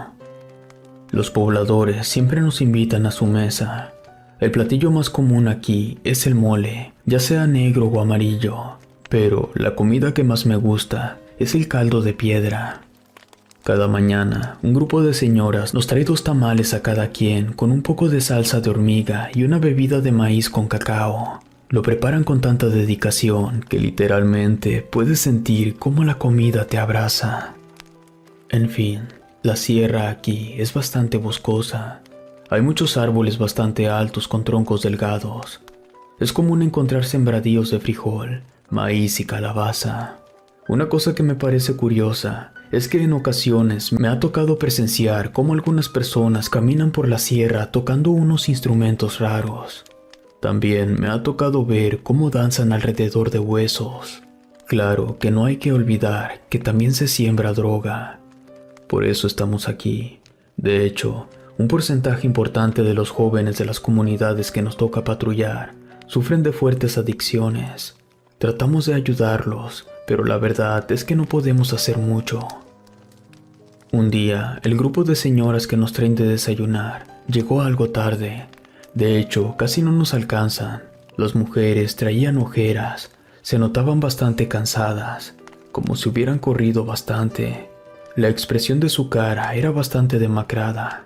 Los pobladores siempre nos invitan a su mesa. El platillo más común aquí es el mole, ya sea negro o amarillo, pero la comida que más me gusta es el caldo de piedra. Cada mañana, un grupo de señoras nos trae 2 tamales a cada quien con un poco de salsa de hormiga y una bebida de maíz con cacao. Lo preparan con tanta dedicación que literalmente puedes sentir cómo la comida te abraza. En fin, la sierra aquí es bastante boscosa. Hay muchos árboles bastante altos con troncos delgados. Es común encontrar sembradíos de frijol, maíz y calabaza. Una cosa que me parece curiosa es que en ocasiones me ha tocado presenciar cómo algunas personas caminan por la sierra tocando unos instrumentos raros. También me ha tocado ver cómo danzan alrededor de huesos. Claro que no hay que olvidar que también se siembra droga. Por eso estamos aquí. De hecho, un porcentaje importante de los jóvenes de las comunidades que nos toca patrullar sufren de fuertes adicciones. Tratamos de ayudarlos, pero la verdad es que no podemos hacer mucho. Un día, el grupo de señoras que nos traen de desayunar llegó algo tarde. De hecho, casi no nos alcanzan. Las mujeres traían ojeras, se notaban bastante cansadas, como si hubieran corrido bastante. La expresión de su cara era bastante demacrada.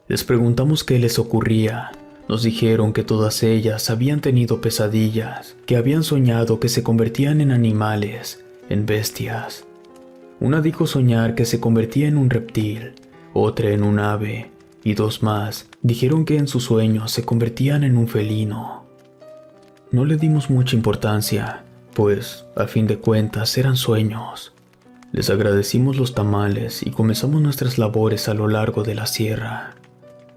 Les preguntamos qué les ocurría. Nos dijeron que todas ellas habían tenido pesadillas, que habían soñado que se convertían en animales, en bestias. Una dijo soñar que se convertía en un reptil, otra en un ave, y 2 más dijeron que en sus sueños se convertían en un felino. No le dimos mucha importancia, pues, a fin de cuentas, eran sueños. Les agradecimos los tamales y comenzamos nuestras labores a lo largo de la sierra.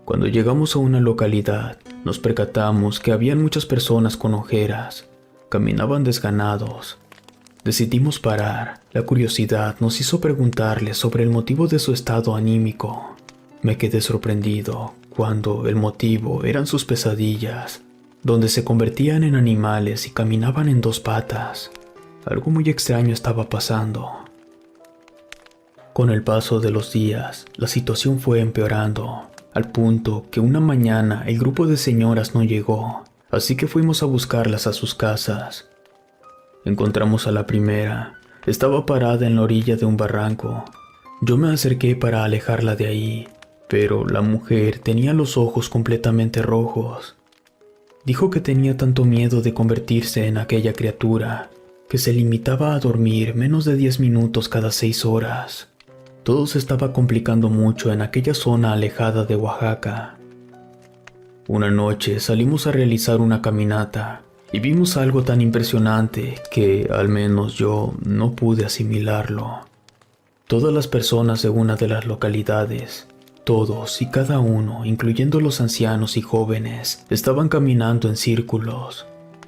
Cuando llegamos a una localidad, nos percatamos que habían muchas personas con ojeras. Caminaban desganados. Decidimos parar. La curiosidad nos hizo preguntarles sobre el motivo de su estado anímico. Me quedé sorprendido cuando el motivo eran sus pesadillas, donde se convertían en animales y caminaban en 2 patas. Algo muy extraño estaba pasando. Con el paso de los días, la situación fue empeorando, al punto que una mañana el grupo de señoras no llegó, así que fuimos a buscarlas a sus casas. Encontramos a la primera. Estaba parada en la orilla de un barranco. Yo me acerqué para alejarla de ahí, pero la mujer tenía los ojos completamente rojos. Dijo que tenía tanto miedo de convertirse en aquella criatura, que se limitaba a dormir menos de 10 minutos cada 6 horas. Todo se estaba complicando mucho en aquella zona alejada de Oaxaca. Una noche salimos a realizar una caminata y vimos algo tan impresionante que, al menos yo, no pude asimilarlo. Todas las personas de una de las localidades, todos y cada uno, incluyendo los ancianos y jóvenes, estaban caminando en círculos.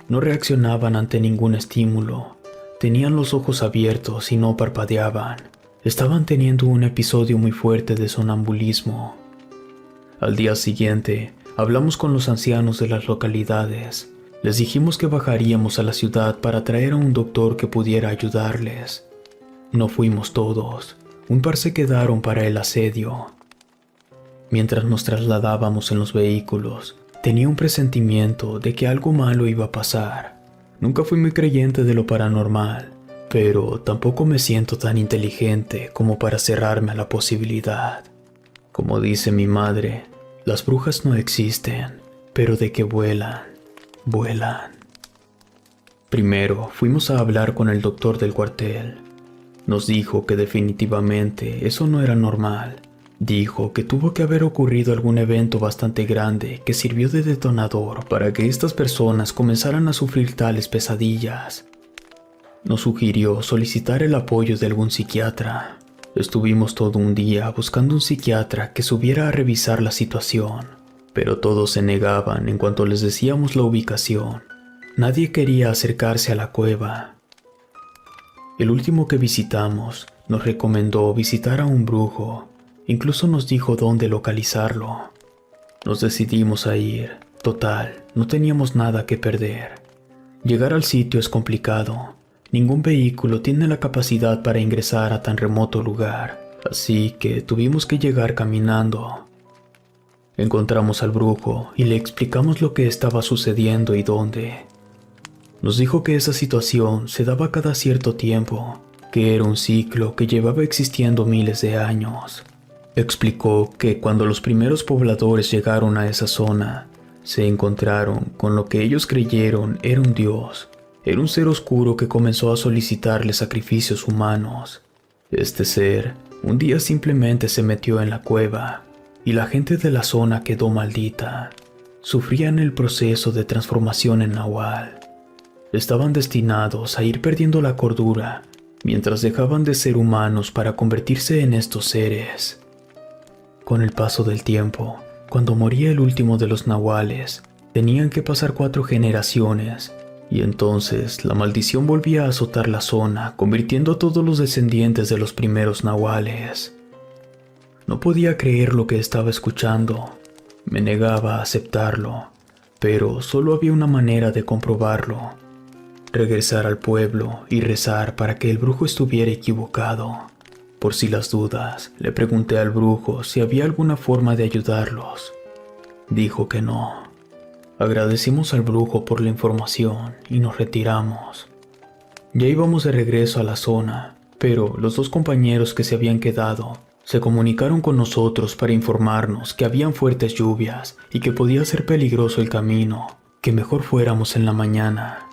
No reaccionaban ante ningún estímulo. Tenían los ojos abiertos y no parpadeaban. Estaban teniendo un episodio muy fuerte de sonambulismo. Al día siguiente, hablamos con los ancianos de las localidades. Les dijimos que bajaríamos a la ciudad para traer a un doctor que pudiera ayudarles. No fuimos todos. Un par se quedaron para el asedio. Mientras nos trasladábamos en los vehículos, tenía un presentimiento de que algo malo iba a pasar. Nunca fui muy creyente de lo paranormal, pero tampoco me siento tan inteligente como para cerrarme a la posibilidad. Como dice mi madre, las brujas no existen, pero de que vuelan, vuelan. Primero fuimos a hablar con el doctor del cuartel. Nos dijo que definitivamente eso no era normal. Dijo que tuvo que haber ocurrido algún evento bastante grande que sirvió de detonador para que estas personas comenzaran a sufrir tales pesadillas. Nos sugirió solicitar el apoyo de algún psiquiatra. Estuvimos todo un día buscando un psiquiatra que subiera a revisar la situación, pero todos se negaban en cuanto les decíamos la ubicación. Nadie quería acercarse a la cueva. El último que visitamos nos recomendó visitar a un brujo. Incluso nos dijo dónde localizarlo. Nos decidimos a ir. Total, no teníamos nada que perder. Llegar al sitio es complicado. Ningún vehículo tiene la capacidad para ingresar a tan remoto lugar, así que tuvimos que llegar caminando. Encontramos al brujo y le explicamos lo que estaba sucediendo y dónde. Nos dijo que esa situación se daba cada cierto tiempo, que era un ciclo que llevaba existiendo miles de años. Explicó que cuando los primeros pobladores llegaron a esa zona, se encontraron con lo que ellos creyeron era un dios. Era un ser oscuro que comenzó a solicitarle sacrificios humanos. Este ser, un día simplemente se metió en la cueva, y la gente de la zona quedó maldita. Sufrían el proceso de transformación en nahual. Estaban destinados a ir perdiendo la cordura, mientras dejaban de ser humanos para convertirse en estos seres. Con el paso del tiempo, cuando moría el último de los nahuales, tenían que pasar 4 generaciones, y entonces la maldición volvía a azotar la zona, convirtiendo a todos los descendientes de los primeros nahuales. No podía creer lo que estaba escuchando. Me negaba a aceptarlo, pero solo había una manera de comprobarlo: regresar al pueblo y rezar para que el brujo estuviera equivocado. Por si las dudas, le pregunté al brujo si había alguna forma de ayudarlos. Dijo que no. Agradecimos al brujo por la información y nos retiramos. Ya íbamos de regreso a la zona, pero los 2 compañeros que se habían quedado se comunicaron con nosotros para informarnos que habían fuertes lluvias y que podía ser peligroso el camino, que mejor fuéramos en la mañana.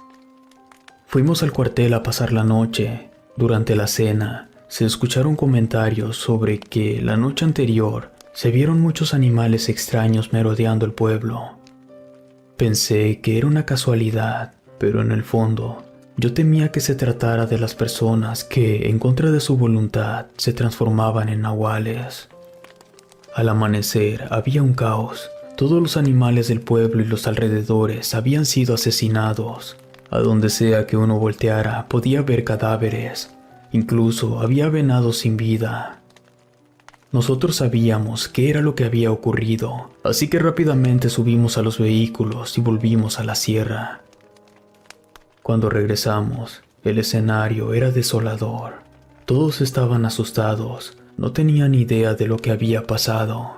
Fuimos al cuartel a pasar la noche. Durante la cena, se escucharon comentarios sobre que la noche anterior se vieron muchos animales extraños merodeando el pueblo. Pensé que era una casualidad, pero en el fondo, yo temía que se tratara de las personas que, en contra de su voluntad, se transformaban en nahuales. Al amanecer había un caos. Todos los animales del pueblo y los alrededores habían sido asesinados. A donde sea que uno volteara, podía ver cadáveres. Incluso había venados sin vida. Nosotros sabíamos qué era lo que había ocurrido, así que rápidamente subimos a los vehículos y volvimos a la sierra. Cuando regresamos, el escenario era desolador. Todos estaban asustados, no tenían idea de lo que había pasado.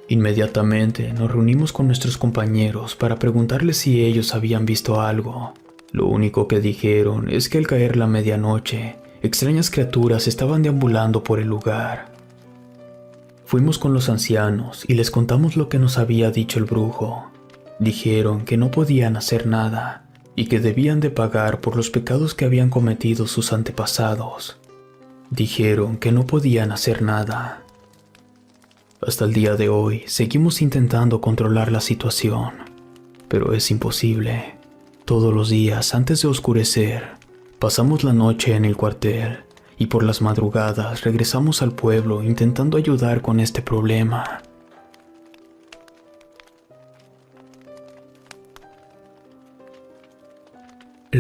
Inmediatamente nos reunimos con nuestros compañeros para preguntarles si ellos habían visto algo. Lo único que dijeron es que al caer la medianoche, extrañas criaturas estaban deambulando por el lugar. Fuimos con los ancianos y les contamos lo que nos había dicho el brujo. Dijeron que no podían hacer nada y que debían de pagar por los pecados que habían cometido sus antepasados. Dijeron que no podían hacer nada. Hasta el día de hoy seguimos intentando controlar la situación, pero es imposible. Todos los días antes de oscurecer, pasamos la noche en el cuartel y por las madrugadas regresamos al pueblo intentando ayudar con este problema.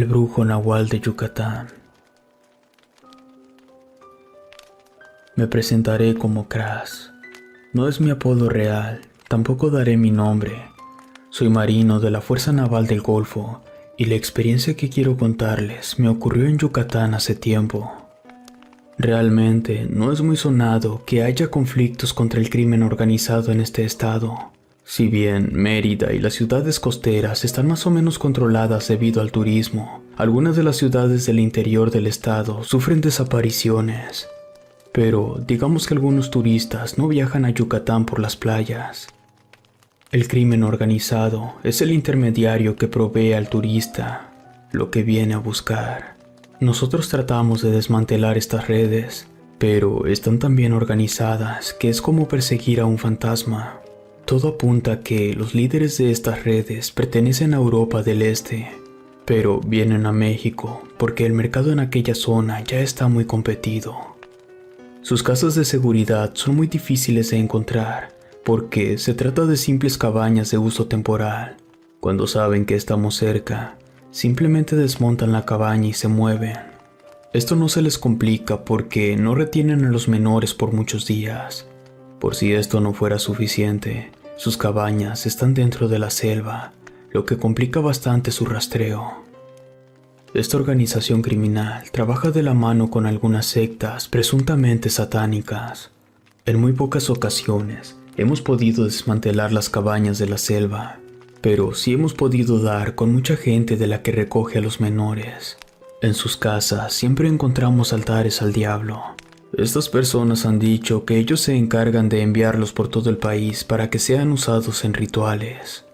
El brujo nahual de Yucatán. Me presentaré como Kras. No es mi apodo real, tampoco daré mi nombre. Soy marino de la Fuerza Naval del Golfo y la experiencia que quiero contarles me ocurrió en Yucatán hace tiempo. Realmente no es muy sonado que haya conflictos contra el crimen organizado en este estado. Si bien Mérida y las ciudades costeras están más o menos controladas debido al turismo, algunas de las ciudades del interior del estado sufren desapariciones. Pero digamos que algunos turistas no viajan a Yucatán por las playas. El crimen organizado es el intermediario que provee al turista lo que viene a buscar. Nosotros tratamos de desmantelar estas redes, pero están tan bien organizadas que es como perseguir a un fantasma. Todo apunta a que los líderes de estas redes pertenecen a Europa del Este, pero vienen a México porque el mercado en aquella zona ya está muy competido. Sus casas de seguridad son muy difíciles de encontrar porque se trata de simples cabañas de uso temporal. Cuando saben que estamos cerca, simplemente desmontan la cabaña y se mueven. Esto no se les complica porque no retienen a los menores por muchos días. Por si esto no fuera suficiente, sus cabañas están dentro de la selva, lo que complica bastante su rastreo. Esta organización criminal trabaja de la mano con algunas sectas presuntamente satánicas. En muy pocas ocasiones hemos podido desmantelar las cabañas de la selva, pero sí hemos podido dar con mucha gente de la que recoge a los menores. En sus casas siempre encontramos altares al diablo. Estas personas han dicho que ellos se encargan de enviarlos por todo el país para que sean usados en rituales.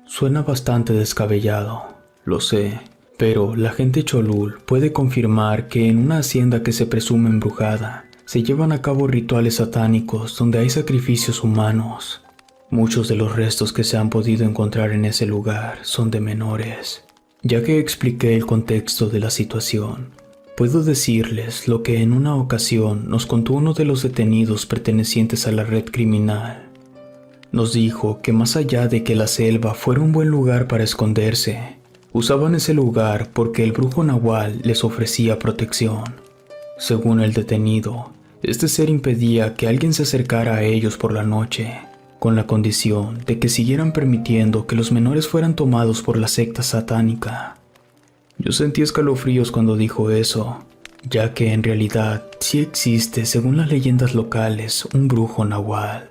Suena bastante descabellado, lo sé, pero la gente cholul puede confirmar que en una hacienda que se presume embrujada, se llevan a cabo rituales satánicos donde hay sacrificios humanos. Muchos de los restos que se han podido encontrar en ese lugar son de menores. Ya que expliqué el contexto de la situación, puedo decirles lo que en una ocasión nos contó uno de los detenidos pertenecientes a la red criminal. Nos dijo que más allá de que la selva fuera un buen lugar para esconderse, usaban ese lugar porque el brujo nahual les ofrecía protección. Según el detenido, este ser impedía que alguien se acercara a ellos por la noche, con la condición de que siguieran permitiendo que los menores fueran tomados por la secta satánica. Yo sentí escalofríos cuando dijo eso, ya que en realidad sí existe, según las leyendas locales, un brujo nahual.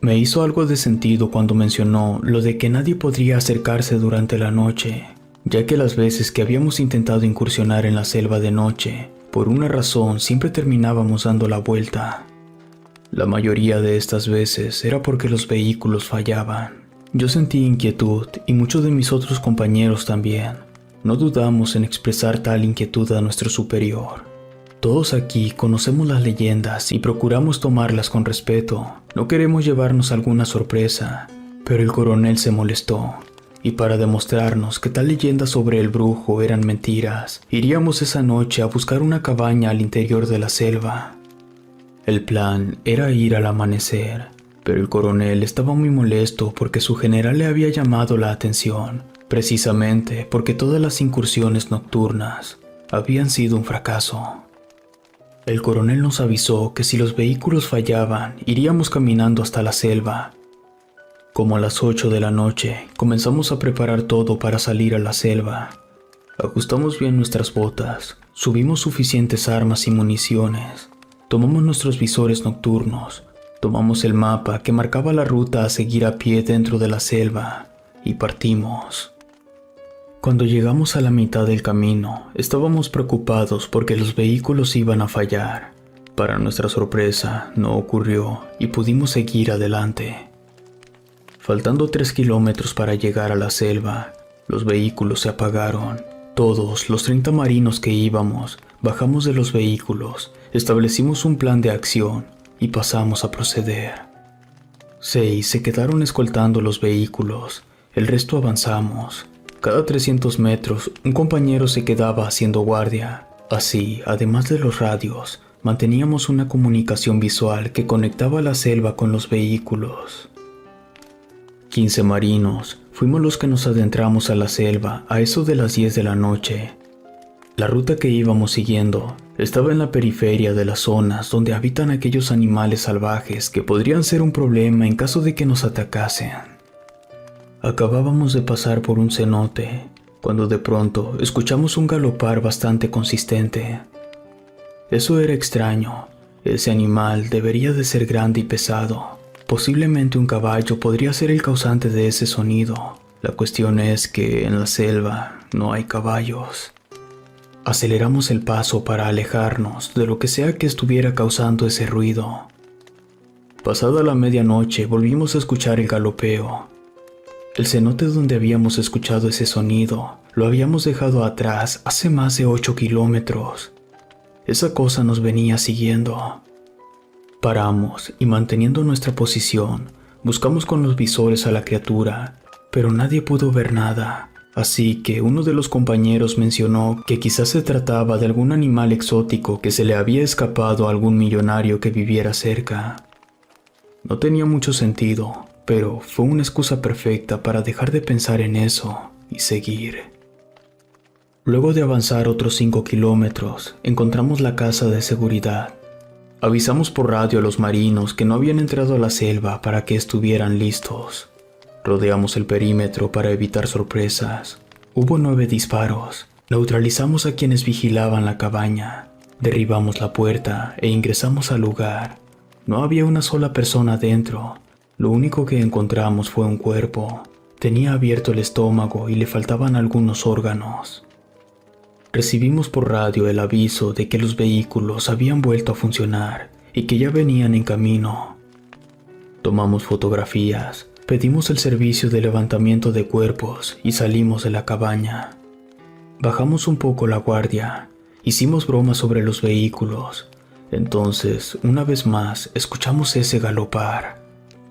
Me hizo algo de sentido cuando mencionó lo de que nadie podría acercarse durante la noche, ya que las veces que habíamos intentado incursionar en la selva de noche, por una razón siempre terminábamos dando la vuelta. La mayoría de estas veces era porque los vehículos fallaban. Yo sentí inquietud y muchos de mis otros compañeros también. No dudamos en expresar tal inquietud a nuestro superior. Todos aquí conocemos las leyendas y procuramos tomarlas con respeto. No queremos llevarnos alguna sorpresa, pero el coronel se molestó. Y para demostrarnos que tal leyenda sobre el brujo eran mentiras, iríamos esa noche a buscar una cabaña al interior de la selva. El plan era ir al amanecer, pero el coronel estaba muy molesto porque su general le había llamado la atención, precisamente porque todas las incursiones nocturnas habían sido un fracaso. El coronel nos avisó que si los vehículos fallaban, iríamos caminando hasta la selva. Como a las 8 de la noche, comenzamos a preparar todo para salir a la selva. Ajustamos bien nuestras botas, subimos suficientes armas y municiones, tomamos nuestros visores nocturnos, tomamos el mapa que marcaba la ruta a seguir a pie dentro de la selva y partimos. Cuando llegamos a la mitad del camino, estábamos preocupados porque los vehículos iban a fallar. Para nuestra sorpresa, no ocurrió y pudimos seguir adelante. Faltando 3 kilómetros para llegar a la selva, los vehículos se apagaron. Todos los 30 marinos que íbamos, bajamos de los vehículos, establecimos un plan de acción y pasamos a proceder. 6 se quedaron escoltando los vehículos, el resto avanzamos. Cada 300 metros, un compañero se quedaba haciendo guardia. Así, además de los radios, manteníamos una comunicación visual que conectaba la selva con los vehículos. 15 marinos fuimos los que nos adentramos a la selva a eso de las 10 de la noche. La ruta que íbamos siguiendo estaba en la periferia de las zonas donde habitan aquellos animales salvajes que podrían ser un problema en caso de que nos atacasen. Acabábamos de pasar por un cenote, cuando de pronto escuchamos un galopar bastante consistente. Eso era extraño. Ese animal debería de ser grande y pesado. Posiblemente un caballo podría ser el causante de ese sonido. La cuestión es que en la selva no hay caballos. Aceleramos el paso para alejarnos de lo que sea que estuviera causando ese ruido. Pasada la medianoche volvimos a escuchar el galopeo. El cenote donde habíamos escuchado ese sonido lo habíamos dejado atrás hace más de 8 kilómetros. Esa cosa nos venía siguiendo. Paramos y manteniendo nuestra posición, buscamos con los visores a la criatura, pero nadie pudo ver nada. Así que uno de los compañeros mencionó que quizás se trataba de algún animal exótico que se le había escapado a algún millonario que viviera cerca. No tenía mucho sentido, pero fue una excusa perfecta para dejar de pensar en eso y seguir. Luego de avanzar otros 5 kilómetros, encontramos la casa de seguridad. Avisamos por radio a los marinos que no habían entrado a la selva para que estuvieran listos. Rodeamos el perímetro para evitar sorpresas. Hubo 9 disparos. Neutralizamos a quienes vigilaban la cabaña. Derribamos la puerta e ingresamos al lugar. No había una sola persona dentro. Lo único que encontramos fue un cuerpo. Tenía abierto el estómago y le faltaban algunos órganos. Recibimos por radio el aviso de que los vehículos habían vuelto a funcionar y que ya venían en camino. Tomamos fotografías, pedimos el servicio de levantamiento de cuerpos y salimos de la cabaña. Bajamos un poco la guardia, hicimos bromas sobre los vehículos. Entonces, una vez más, escuchamos ese galopar.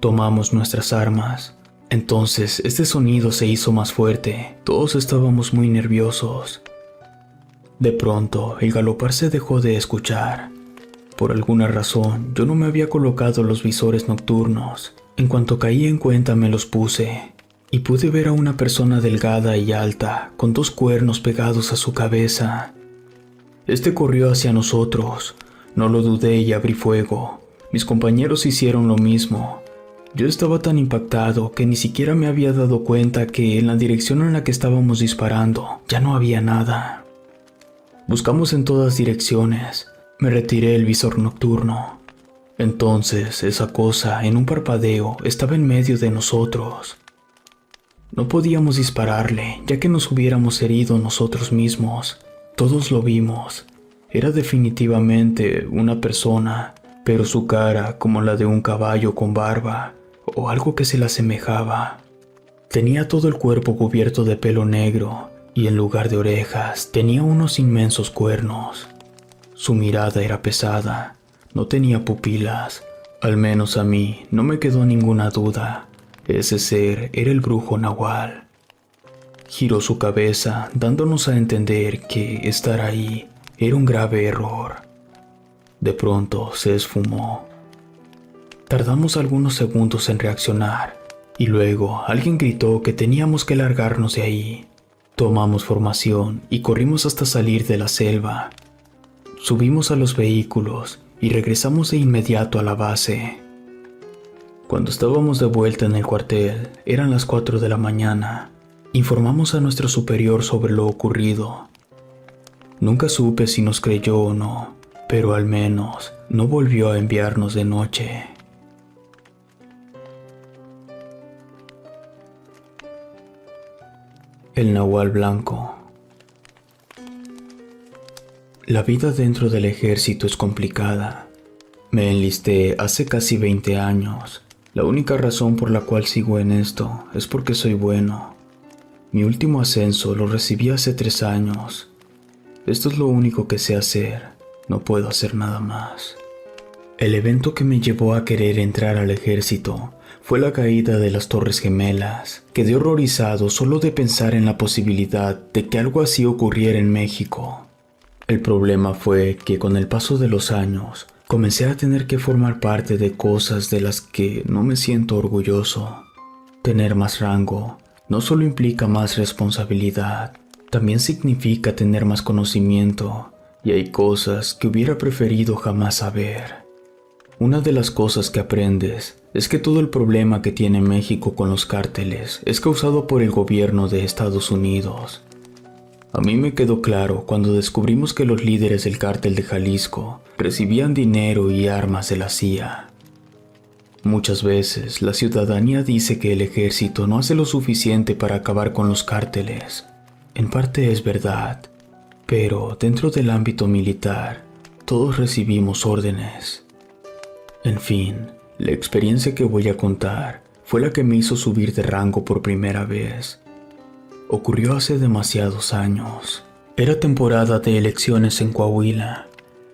Tomamos nuestras armas. Entonces, este sonido se hizo más fuerte. Todos estábamos muy nerviosos. De pronto, el galopar se dejó de escuchar. Por alguna razón, yo no me había colocado los visores nocturnos. En cuanto caí en cuenta me los puse, y pude ver a una persona delgada y alta, con 2 cuernos pegados a su cabeza. Este corrió hacia nosotros. No lo dudé y abrí fuego. Mis compañeros hicieron lo mismo. Yo estaba tan impactado que ni siquiera me había dado cuenta que en la dirección en la que estábamos disparando ya no había nada. Buscamos en todas direcciones. Me retiré el visor nocturno. Entonces, esa cosa, en un parpadeo, estaba en medio de nosotros. No podíamos dispararle, ya que nos hubiéramos herido nosotros mismos. Todos lo vimos. Era definitivamente una persona, pero su cara como la de un caballo con barba, o algo que se le asemejaba. Tenía todo el cuerpo cubierto de pelo negro, y en lugar de orejas tenía unos inmensos cuernos. Su mirada era pesada, no tenía pupilas. Al menos a mí no me quedó ninguna duda. Ese ser era el brujo Nahual. Giró su cabeza, dándonos a entender que estar ahí era un grave error. De pronto se esfumó. Tardamos algunos segundos en reaccionar, y luego alguien gritó que teníamos que largarnos de ahí. Tomamos formación y corrimos hasta salir de la selva. Subimos a los vehículos y regresamos de inmediato a la base. Cuando estábamos de vuelta en el cuartel, eran las 4 de la mañana. Informamos a nuestro superior sobre lo ocurrido. Nunca supe si nos creyó o no, pero al menos no volvió a enviarnos de noche. El Nahual Blanco. La vida dentro del ejército es complicada. Me enlisté hace casi 20 años. La única razón por la cual sigo en esto es porque soy bueno. Mi último ascenso lo recibí hace 3 años. Esto es lo único que sé hacer. No puedo hacer nada más. El evento que me llevó a querer entrar al ejército fue la caída de las Torres Gemelas. Quedé horrorizado solo de pensar en la posibilidad de que algo así ocurriera en México. El problema fue que con el paso de los años comencé a tener que formar parte de cosas de las que no me siento orgulloso. Tener más rango no solo implica más responsabilidad, también significa tener más conocimiento, y hay cosas que hubiera preferido jamás saber. Una de las cosas que aprendes es que todo el problema que tiene México con los cárteles es causado por el gobierno de Estados Unidos. A mí me quedó claro cuando descubrimos que los líderes del cártel de Jalisco recibían dinero y armas de la CIA. Muchas veces la ciudadanía dice que el ejército no hace lo suficiente para acabar con los cárteles. En parte es verdad, pero dentro del ámbito militar, todos recibimos órdenes. En fin, la experiencia que voy a contar fue la que me hizo subir de rango por primera vez. Ocurrió hace demasiados años. Era temporada de elecciones en Coahuila.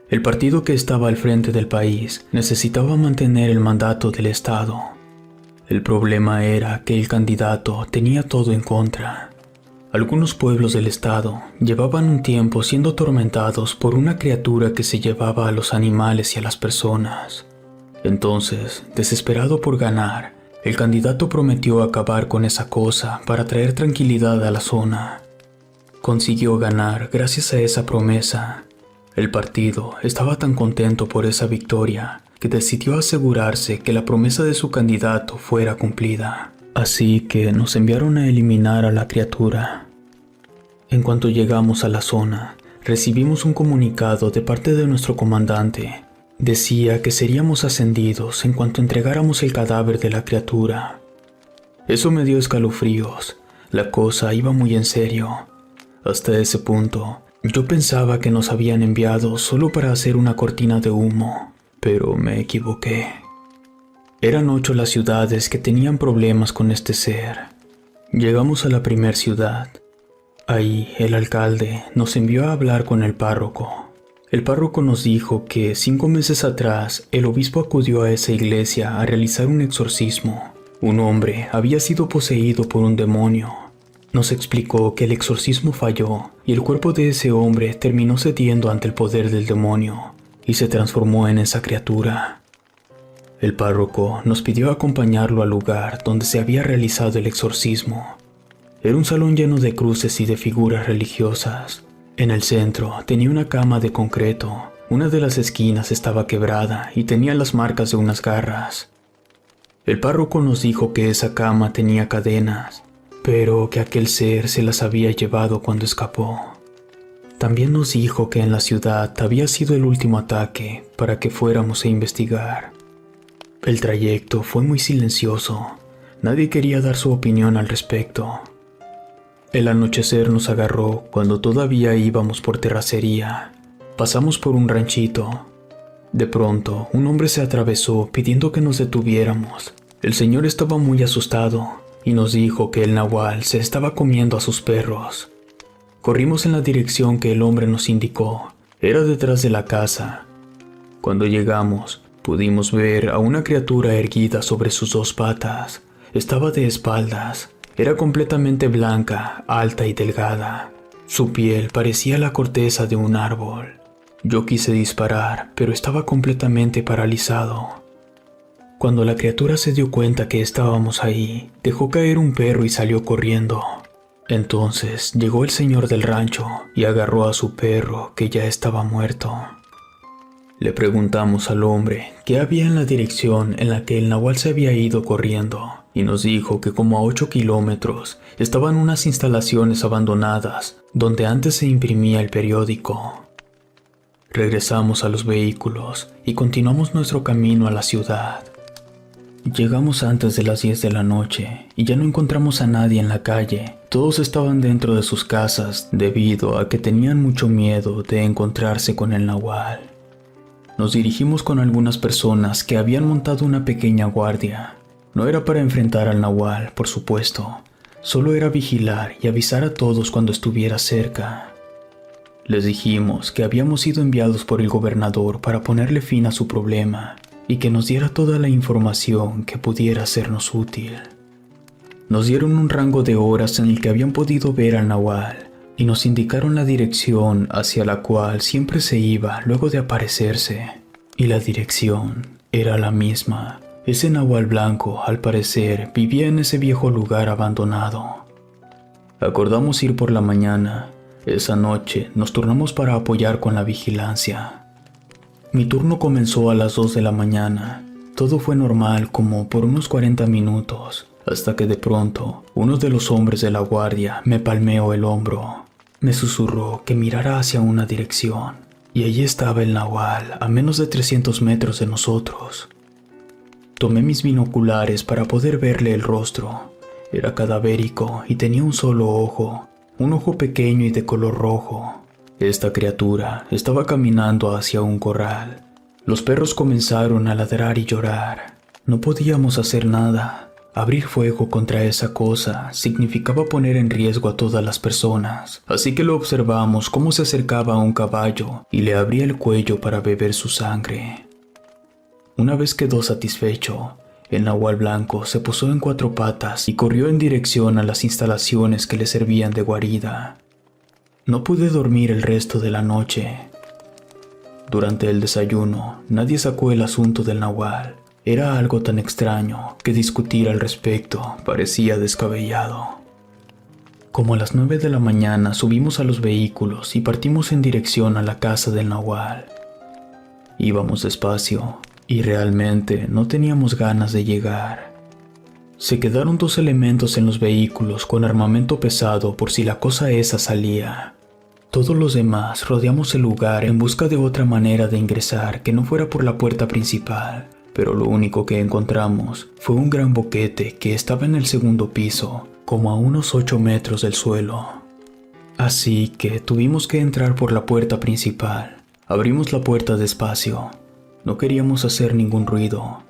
El partido que estaba al frente del país necesitaba mantener el mandato del estado. El problema era que el candidato tenía todo en contra. Algunos pueblos del estado llevaban un tiempo siendo atormentados por una criatura que se llevaba a los animales y a las personas. Entonces, desesperado por ganar, el candidato prometió acabar con esa cosa para traer tranquilidad a la zona. Consiguió ganar gracias a esa promesa. El partido estaba tan contento por esa victoria que decidió asegurarse que la promesa de su candidato fuera cumplida. Así que nos enviaron a eliminar a la criatura. En cuanto llegamos a la zona, recibimos un comunicado de parte de nuestro comandante. Decía que seríamos ascendidos en cuanto entregáramos el cadáver de la criatura. Eso me dio escalofríos. La cosa iba muy en serio. Hasta ese punto, yo pensaba que nos habían enviado solo para hacer una cortina de humo, pero me equivoqué. Eran 8 las ciudades que tenían problemas con este ser. Llegamos a la primer ciudad. Ahí el alcalde nos envió a hablar con el párroco. El párroco nos dijo que 5 meses atrás el obispo acudió a esa iglesia a realizar un exorcismo. Un hombre había sido poseído por un demonio. Nos explicó que el exorcismo falló y el cuerpo de ese hombre terminó cediendo ante el poder del demonio y se transformó en esa criatura. El párroco nos pidió acompañarlo al lugar donde se había realizado el exorcismo. Era un salón lleno de cruces y de figuras religiosas. En el centro tenía una cama de concreto. Una de las esquinas estaba quebrada y tenía las marcas de unas garras. El párroco nos dijo que esa cama tenía cadenas, pero que aquel ser se las había llevado cuando escapó. También nos dijo que en la ciudad había sido el último ataque para que fuéramos a investigar. El trayecto fue muy silencioso. Nadie quería dar su opinión al respecto. El anochecer nos agarró cuando todavía íbamos por terracería. Pasamos por un ranchito. De pronto, un hombre se atravesó pidiendo que nos detuviéramos. El señor estaba muy asustado y nos dijo que el nahual se estaba comiendo a sus perros. Corrimos en la dirección que el hombre nos indicó. Era detrás de la casa. Cuando llegamos, pudimos ver a una criatura erguida sobre sus 2 patas. Estaba de espaldas. Era completamente blanca, alta y delgada. Su piel parecía la corteza de un árbol. Yo quise disparar, pero estaba completamente paralizado. Cuando la criatura se dio cuenta que estábamos ahí, dejó caer un perro y salió corriendo. Entonces llegó el señor del rancho y agarró a su perro, que ya estaba muerto. Le preguntamos al hombre qué había en la dirección en la que el nahual se había ido corriendo, y nos dijo que como a 8 kilómetros estaban unas instalaciones abandonadas donde antes se imprimía el periódico. Regresamos a los vehículos y continuamos nuestro camino a la ciudad. Llegamos antes de las 10 de la noche y ya no encontramos a nadie en la calle. Todos estaban dentro de sus casas debido a que tenían mucho miedo de encontrarse con el nahual. Nos dirigimos con algunas personas que habían montado una pequeña guardia. No era para enfrentar al nahual, por supuesto. Solo era vigilar y avisar a todos cuando estuviera cerca. Les dijimos que habíamos sido enviados por el gobernador para ponerle fin a su problema y que nos diera toda la información que pudiera sernos útil. Nos dieron un rango de horas en el que habían podido ver al nahual y nos indicaron la dirección hacia la cual siempre se iba luego de aparecerse. Y la dirección era la misma, Ese nahual blanco, al parecer, vivía en ese viejo lugar abandonado. Acordamos ir por la mañana. Esa noche nos turnamos para apoyar con la vigilancia. Mi turno comenzó a las 2 de la mañana. Todo fue normal como por unos 40 minutos, hasta que de pronto uno de los hombres de la guardia me palmeó el hombro. Me susurró que mirara hacia una dirección, y allí estaba el nahual a menos de 300 metros de nosotros. Tomé mis binoculares para poder verle el rostro. Era cadavérico y tenía un solo ojo, un ojo pequeño y de color rojo. Esta criatura estaba caminando hacia un corral. Los perros comenzaron a ladrar y llorar. No podíamos hacer nada. Abrir fuego contra esa cosa significaba poner en riesgo a todas las personas, así que lo observamos cómo se acercaba a un caballo y le abría el cuello para beber su sangre. Una vez quedó satisfecho, el nahual blanco se posó en 4 patas y corrió en dirección a las instalaciones que le servían de guarida. No pude dormir el resto de la noche. Durante el desayuno, nadie sacó el asunto del nahual. Era algo tan extraño que discutir al respecto parecía descabellado. Como a las 9 de la mañana subimos a los vehículos y partimos en dirección a la casa del nahual. Íbamos despacio y realmente no teníamos ganas de llegar. Se quedaron 2 elementos en los vehículos con armamento pesado por si la cosa esa salía. Todos los demás rodeamos el lugar en busca de otra manera de ingresar que no fuera por la puerta principal, pero lo único que encontramos fue un gran boquete que estaba en el segundo piso, como a unos 8 metros del suelo. Así que tuvimos que entrar por la puerta principal. Abrimos la puerta despacio. No queríamos hacer ningún ruido.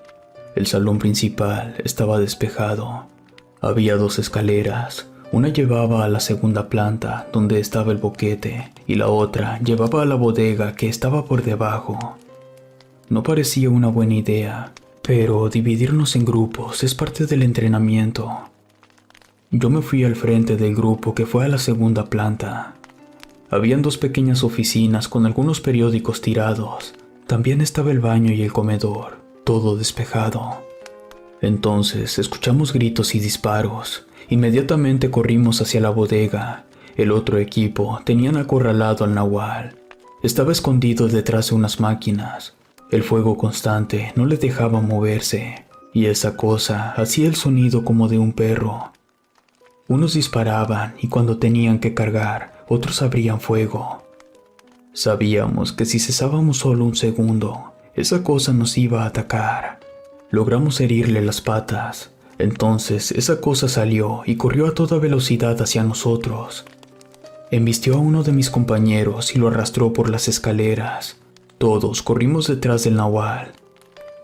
El salón principal estaba despejado. Había 2 escaleras. Una llevaba a la segunda planta, donde estaba el boquete, y la otra llevaba a la bodega que estaba por debajo. No parecía una buena idea, pero dividirnos en grupos es parte del entrenamiento. Yo me fui al frente del grupo que fue a la segunda planta. Habían 2 pequeñas oficinas con algunos periódicos tirados. También estaba el baño y el comedor, todo despejado. Entonces escuchamos gritos y disparos. Inmediatamente corrimos hacia la bodega. El otro equipo tenían acorralado al nahual. Estaba escondido detrás de unas máquinas. El fuego constante no le dejaba moverse, y esa cosa hacía el sonido como de un perro. Unos disparaban y cuando tenían que cargar, otros abrían fuego. Sabíamos que si cesábamos solo un segundo, esa cosa nos iba a atacar. Logramos herirle las patas. Entonces esa cosa salió y corrió a toda velocidad hacia nosotros. Embistió a uno de mis compañeros y lo arrastró por las escaleras. Todos corrimos detrás del nahual.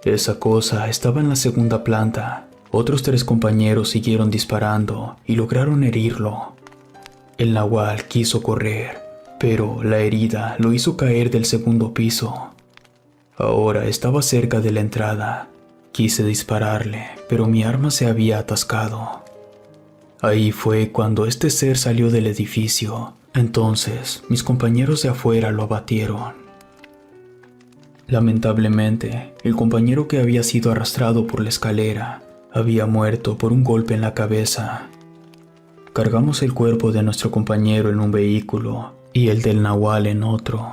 Esa cosa estaba en la segunda planta. Otros 3 compañeros siguieron disparando y lograron herirlo. El nahual quiso correr, pero la herida lo hizo caer del segundo piso. Ahora estaba cerca de la entrada. Quise dispararle, pero mi arma se había atascado. Ahí fue cuando este ser salió del edificio. Entonces, mis compañeros de afuera lo abatieron. Lamentablemente, el compañero que había sido arrastrado por la escalera había muerto por un golpe en la cabeza. Cargamos el cuerpo de nuestro compañero en un vehículo y el del nahual en otro.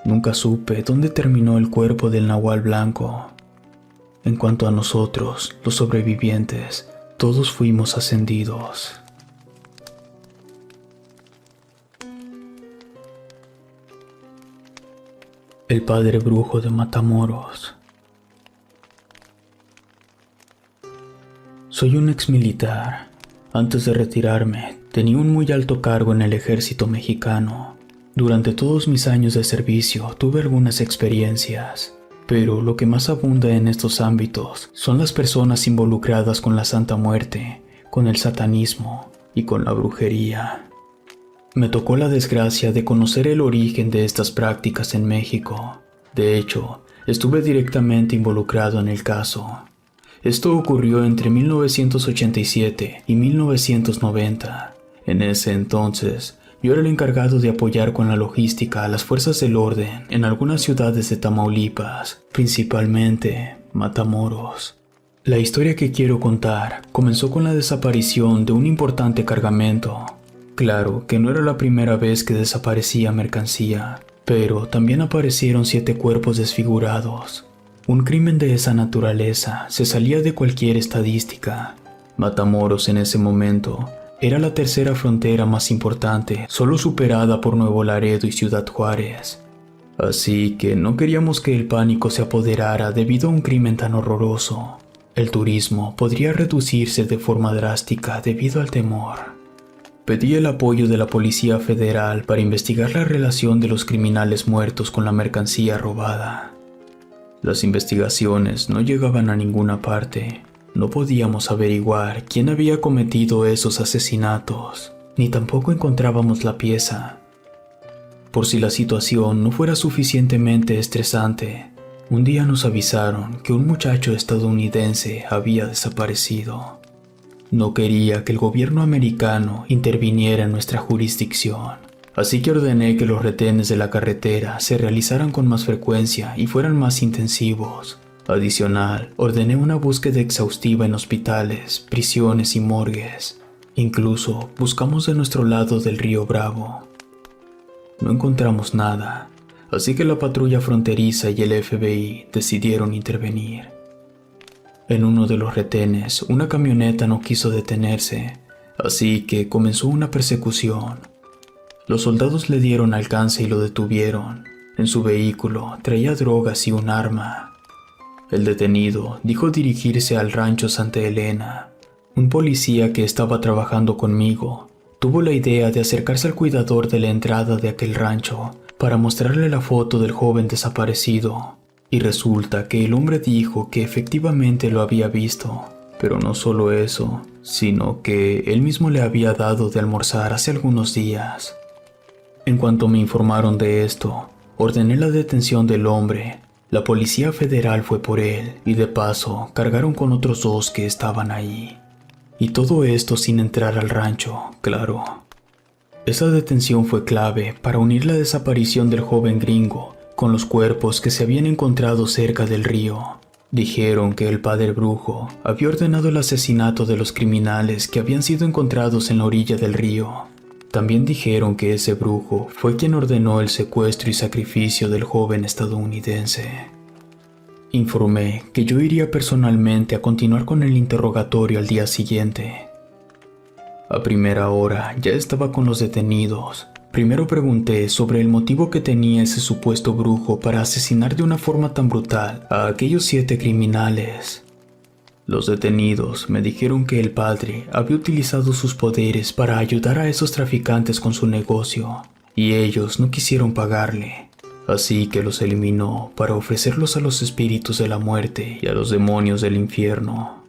Nunca supe dónde terminó el cuerpo del nahual blanco. En cuanto a nosotros, los sobrevivientes, todos fuimos ascendidos. El padre brujo de Matamoros. Soy un exmilitar. Antes de retirarme, tenía un muy alto cargo en el ejército mexicano. Durante todos mis años de servicio tuve algunas experiencias, pero lo que más abunda en estos ámbitos son las personas involucradas con la Santa Muerte, con el satanismo y con la brujería. Me tocó la desgracia de conocer el origen de estas prácticas en México. De hecho, estuve directamente involucrado en el caso. Esto ocurrió entre 1987 y 1990. En ese entonces, yo era el encargado de apoyar con la logística a las fuerzas del orden en algunas ciudades de Tamaulipas, principalmente Matamoros. La historia que quiero contar comenzó con la desaparición de un importante cargamento. Claro que no era la primera vez que desaparecía mercancía, pero también aparecieron 7 cuerpos desfigurados. Un crimen de esa naturaleza se salía de cualquier estadística. Matamoros en ese momento era la tercera frontera más importante, solo superada por Nuevo Laredo y Ciudad Juárez. Así que no queríamos que el pánico se apoderara debido a un crimen tan horroroso. El turismo podría reducirse de forma drástica debido al temor. Pedí el apoyo de la Policía Federal para investigar la relación de los criminales muertos con la mercancía robada. Las investigaciones no llegaban a ninguna parte. No podíamos averiguar quién había cometido esos asesinatos, ni tampoco encontrábamos la pieza. Por si la situación no fuera suficientemente estresante, un día nos avisaron que un muchacho estadounidense había desaparecido. No quería que el gobierno americano interviniera en nuestra jurisdicción, así que ordené que los retenes de la carretera se realizaran con más frecuencia y fueran más intensivos. Adicional, ordené una búsqueda exhaustiva en hospitales, prisiones y morgues. Incluso buscamos de nuestro lado del río Bravo. No encontramos nada, así que la patrulla fronteriza y el FBI decidieron intervenir. En uno de los retenes, una camioneta no quiso detenerse, así que comenzó una persecución. Los soldados le dieron alcance y lo detuvieron. En su vehículo traía drogas y un arma. El detenido dijo dirigirse al rancho Santa Elena. Un policía que estaba trabajando conmigo tuvo la idea de acercarse al cuidador de la entrada de aquel rancho para mostrarle la foto del joven desaparecido. Y resulta que el hombre dijo que efectivamente lo había visto. Pero no solo eso, sino que él mismo le había dado de almorzar hace algunos días. En cuanto me informaron de esto, ordené la detención del hombre. La Policía Federal fue por él y de paso cargaron con otros 2 que estaban ahí. Y todo esto sin entrar al rancho, claro. Esa detención fue clave para unir la desaparición del joven gringo con los cuerpos que se habían encontrado cerca del río. Dijeron que el padre brujo había ordenado el asesinato de los criminales que habían sido encontrados en la orilla del río. También dijeron que ese brujo fue quien ordenó el secuestro y sacrificio del joven estadounidense. Informé que yo iría personalmente a continuar con el interrogatorio al día siguiente. A primera hora ya estaba con los detenidos. Primero pregunté sobre el motivo que tenía ese supuesto brujo para asesinar de una forma tan brutal a aquellos 7 criminales. Los detenidos me dijeron que el padre había utilizado sus poderes para ayudar a esos traficantes con su negocio, y ellos no quisieron pagarle, así que los eliminó para ofrecerlos a los espíritus de la muerte y a los demonios del infierno.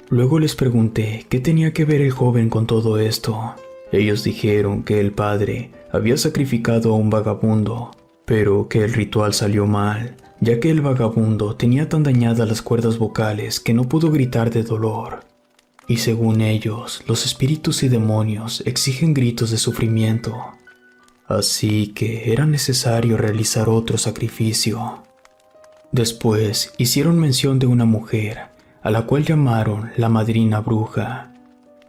Luego les pregunté qué tenía que ver el joven con todo esto. Ellos dijeron que el padre había sacrificado a un vagabundo, pero que el ritual salió mal, ya que el vagabundo tenía tan dañadas las cuerdas vocales que no pudo gritar de dolor. Y según ellos, los espíritus y demonios exigen gritos de sufrimiento. Así que era necesario realizar otro sacrificio. Después hicieron mención de una mujer, a la cual llamaron la madrina bruja.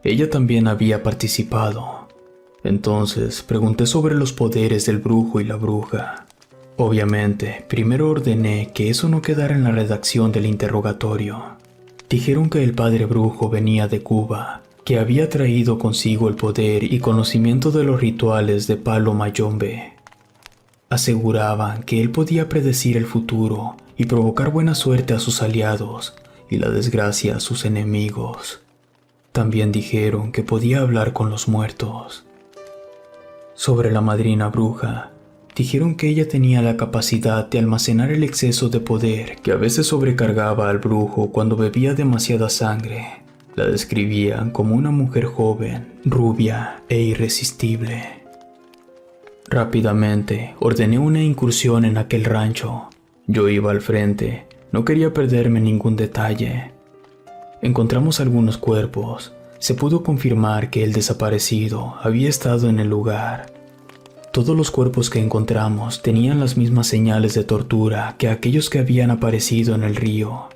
Ella también había participado. Entonces pregunté sobre los poderes del brujo y la bruja. Obviamente, primero ordené que eso no quedara en la redacción del interrogatorio. Dijeron que el padre brujo venía de Cuba, que había traído consigo el poder y conocimiento de los rituales de Palo Mayombe. Aseguraban que él podía predecir el futuro y provocar buena suerte a sus aliados y la desgracia a sus enemigos. También dijeron que podía hablar con los muertos. Sobre la madrina bruja, dijeron que ella tenía la capacidad de almacenar el exceso de poder que a veces sobrecargaba al brujo cuando bebía demasiada sangre. La describían como una mujer joven, rubia e irresistible. Rápidamente ordené una incursión en aquel rancho. Yo iba al frente, no quería perderme ningún detalle. Encontramos algunos cuerpos. Se pudo confirmar que el desaparecido había estado en el lugar. Todos los cuerpos que encontramos tenían las mismas señales de tortura que aquellos que habían aparecido en el río.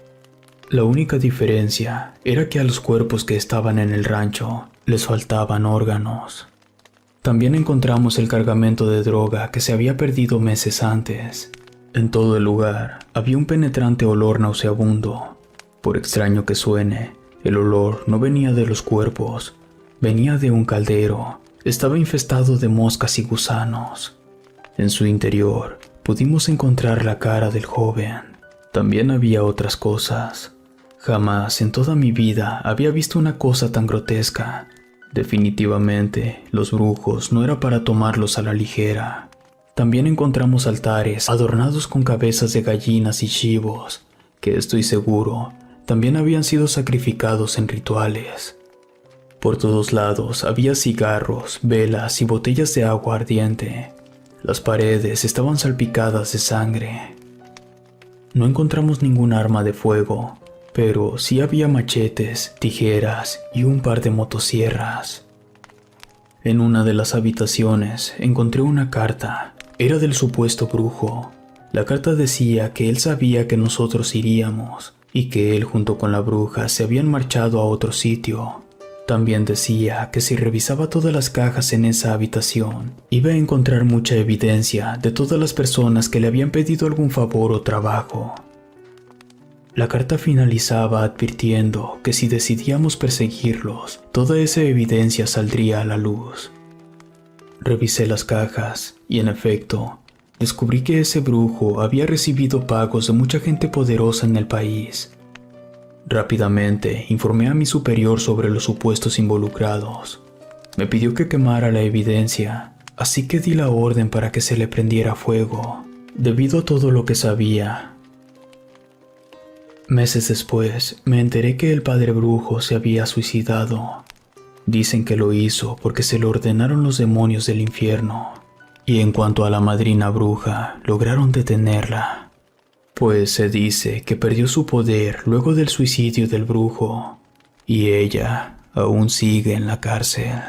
La única diferencia era que a los cuerpos que estaban en el rancho les faltaban órganos. También encontramos el cargamento de droga que se había perdido meses antes. En todo el lugar había un penetrante olor nauseabundo. Por extraño que suene, el olor no venía de los cuerpos, venía de un caldero. Estaba infestado de moscas y gusanos. En su interior pudimos encontrar la cara del joven. También había otras cosas. Jamás en toda mi vida había visto una cosa tan grotesca. Definitivamente, los brujos no era para tomarlos a la ligera. También encontramos altares adornados con cabezas de gallinas y chivos, que estoy seguro también habían sido sacrificados en rituales. Por todos lados había cigarros, velas y botellas de agua ardiente. Las paredes estaban salpicadas de sangre. No encontramos ningún arma de fuego, pero sí había machetes, tijeras y un par de motosierras. En una de las habitaciones encontré una carta. Era del supuesto brujo. La carta decía que él sabía que nosotros iríamos y que él junto con la bruja se habían marchado a otro sitio. También decía que si revisaba todas las cajas en esa habitación, iba a encontrar mucha evidencia de todas las personas que le habían pedido algún favor o trabajo. La carta finalizaba advirtiendo que si decidíamos perseguirlos, toda esa evidencia saldría a la luz. Revisé las cajas y, en efecto, descubrí que ese brujo había recibido pagos de mucha gente poderosa en el país. Rápidamente informé a mi superior sobre los supuestos involucrados. Me pidió que quemara la evidencia, así que di la orden para que se le prendiera fuego, debido a todo lo que sabía. Meses después, me enteré que el padre brujo se había suicidado. Dicen que lo hizo porque se lo ordenaron los demonios del infierno. Y en cuanto a la madrina bruja, lograron detenerla. Pues se dice que perdió su poder luego del suicidio del brujo, y ella aún sigue en la cárcel.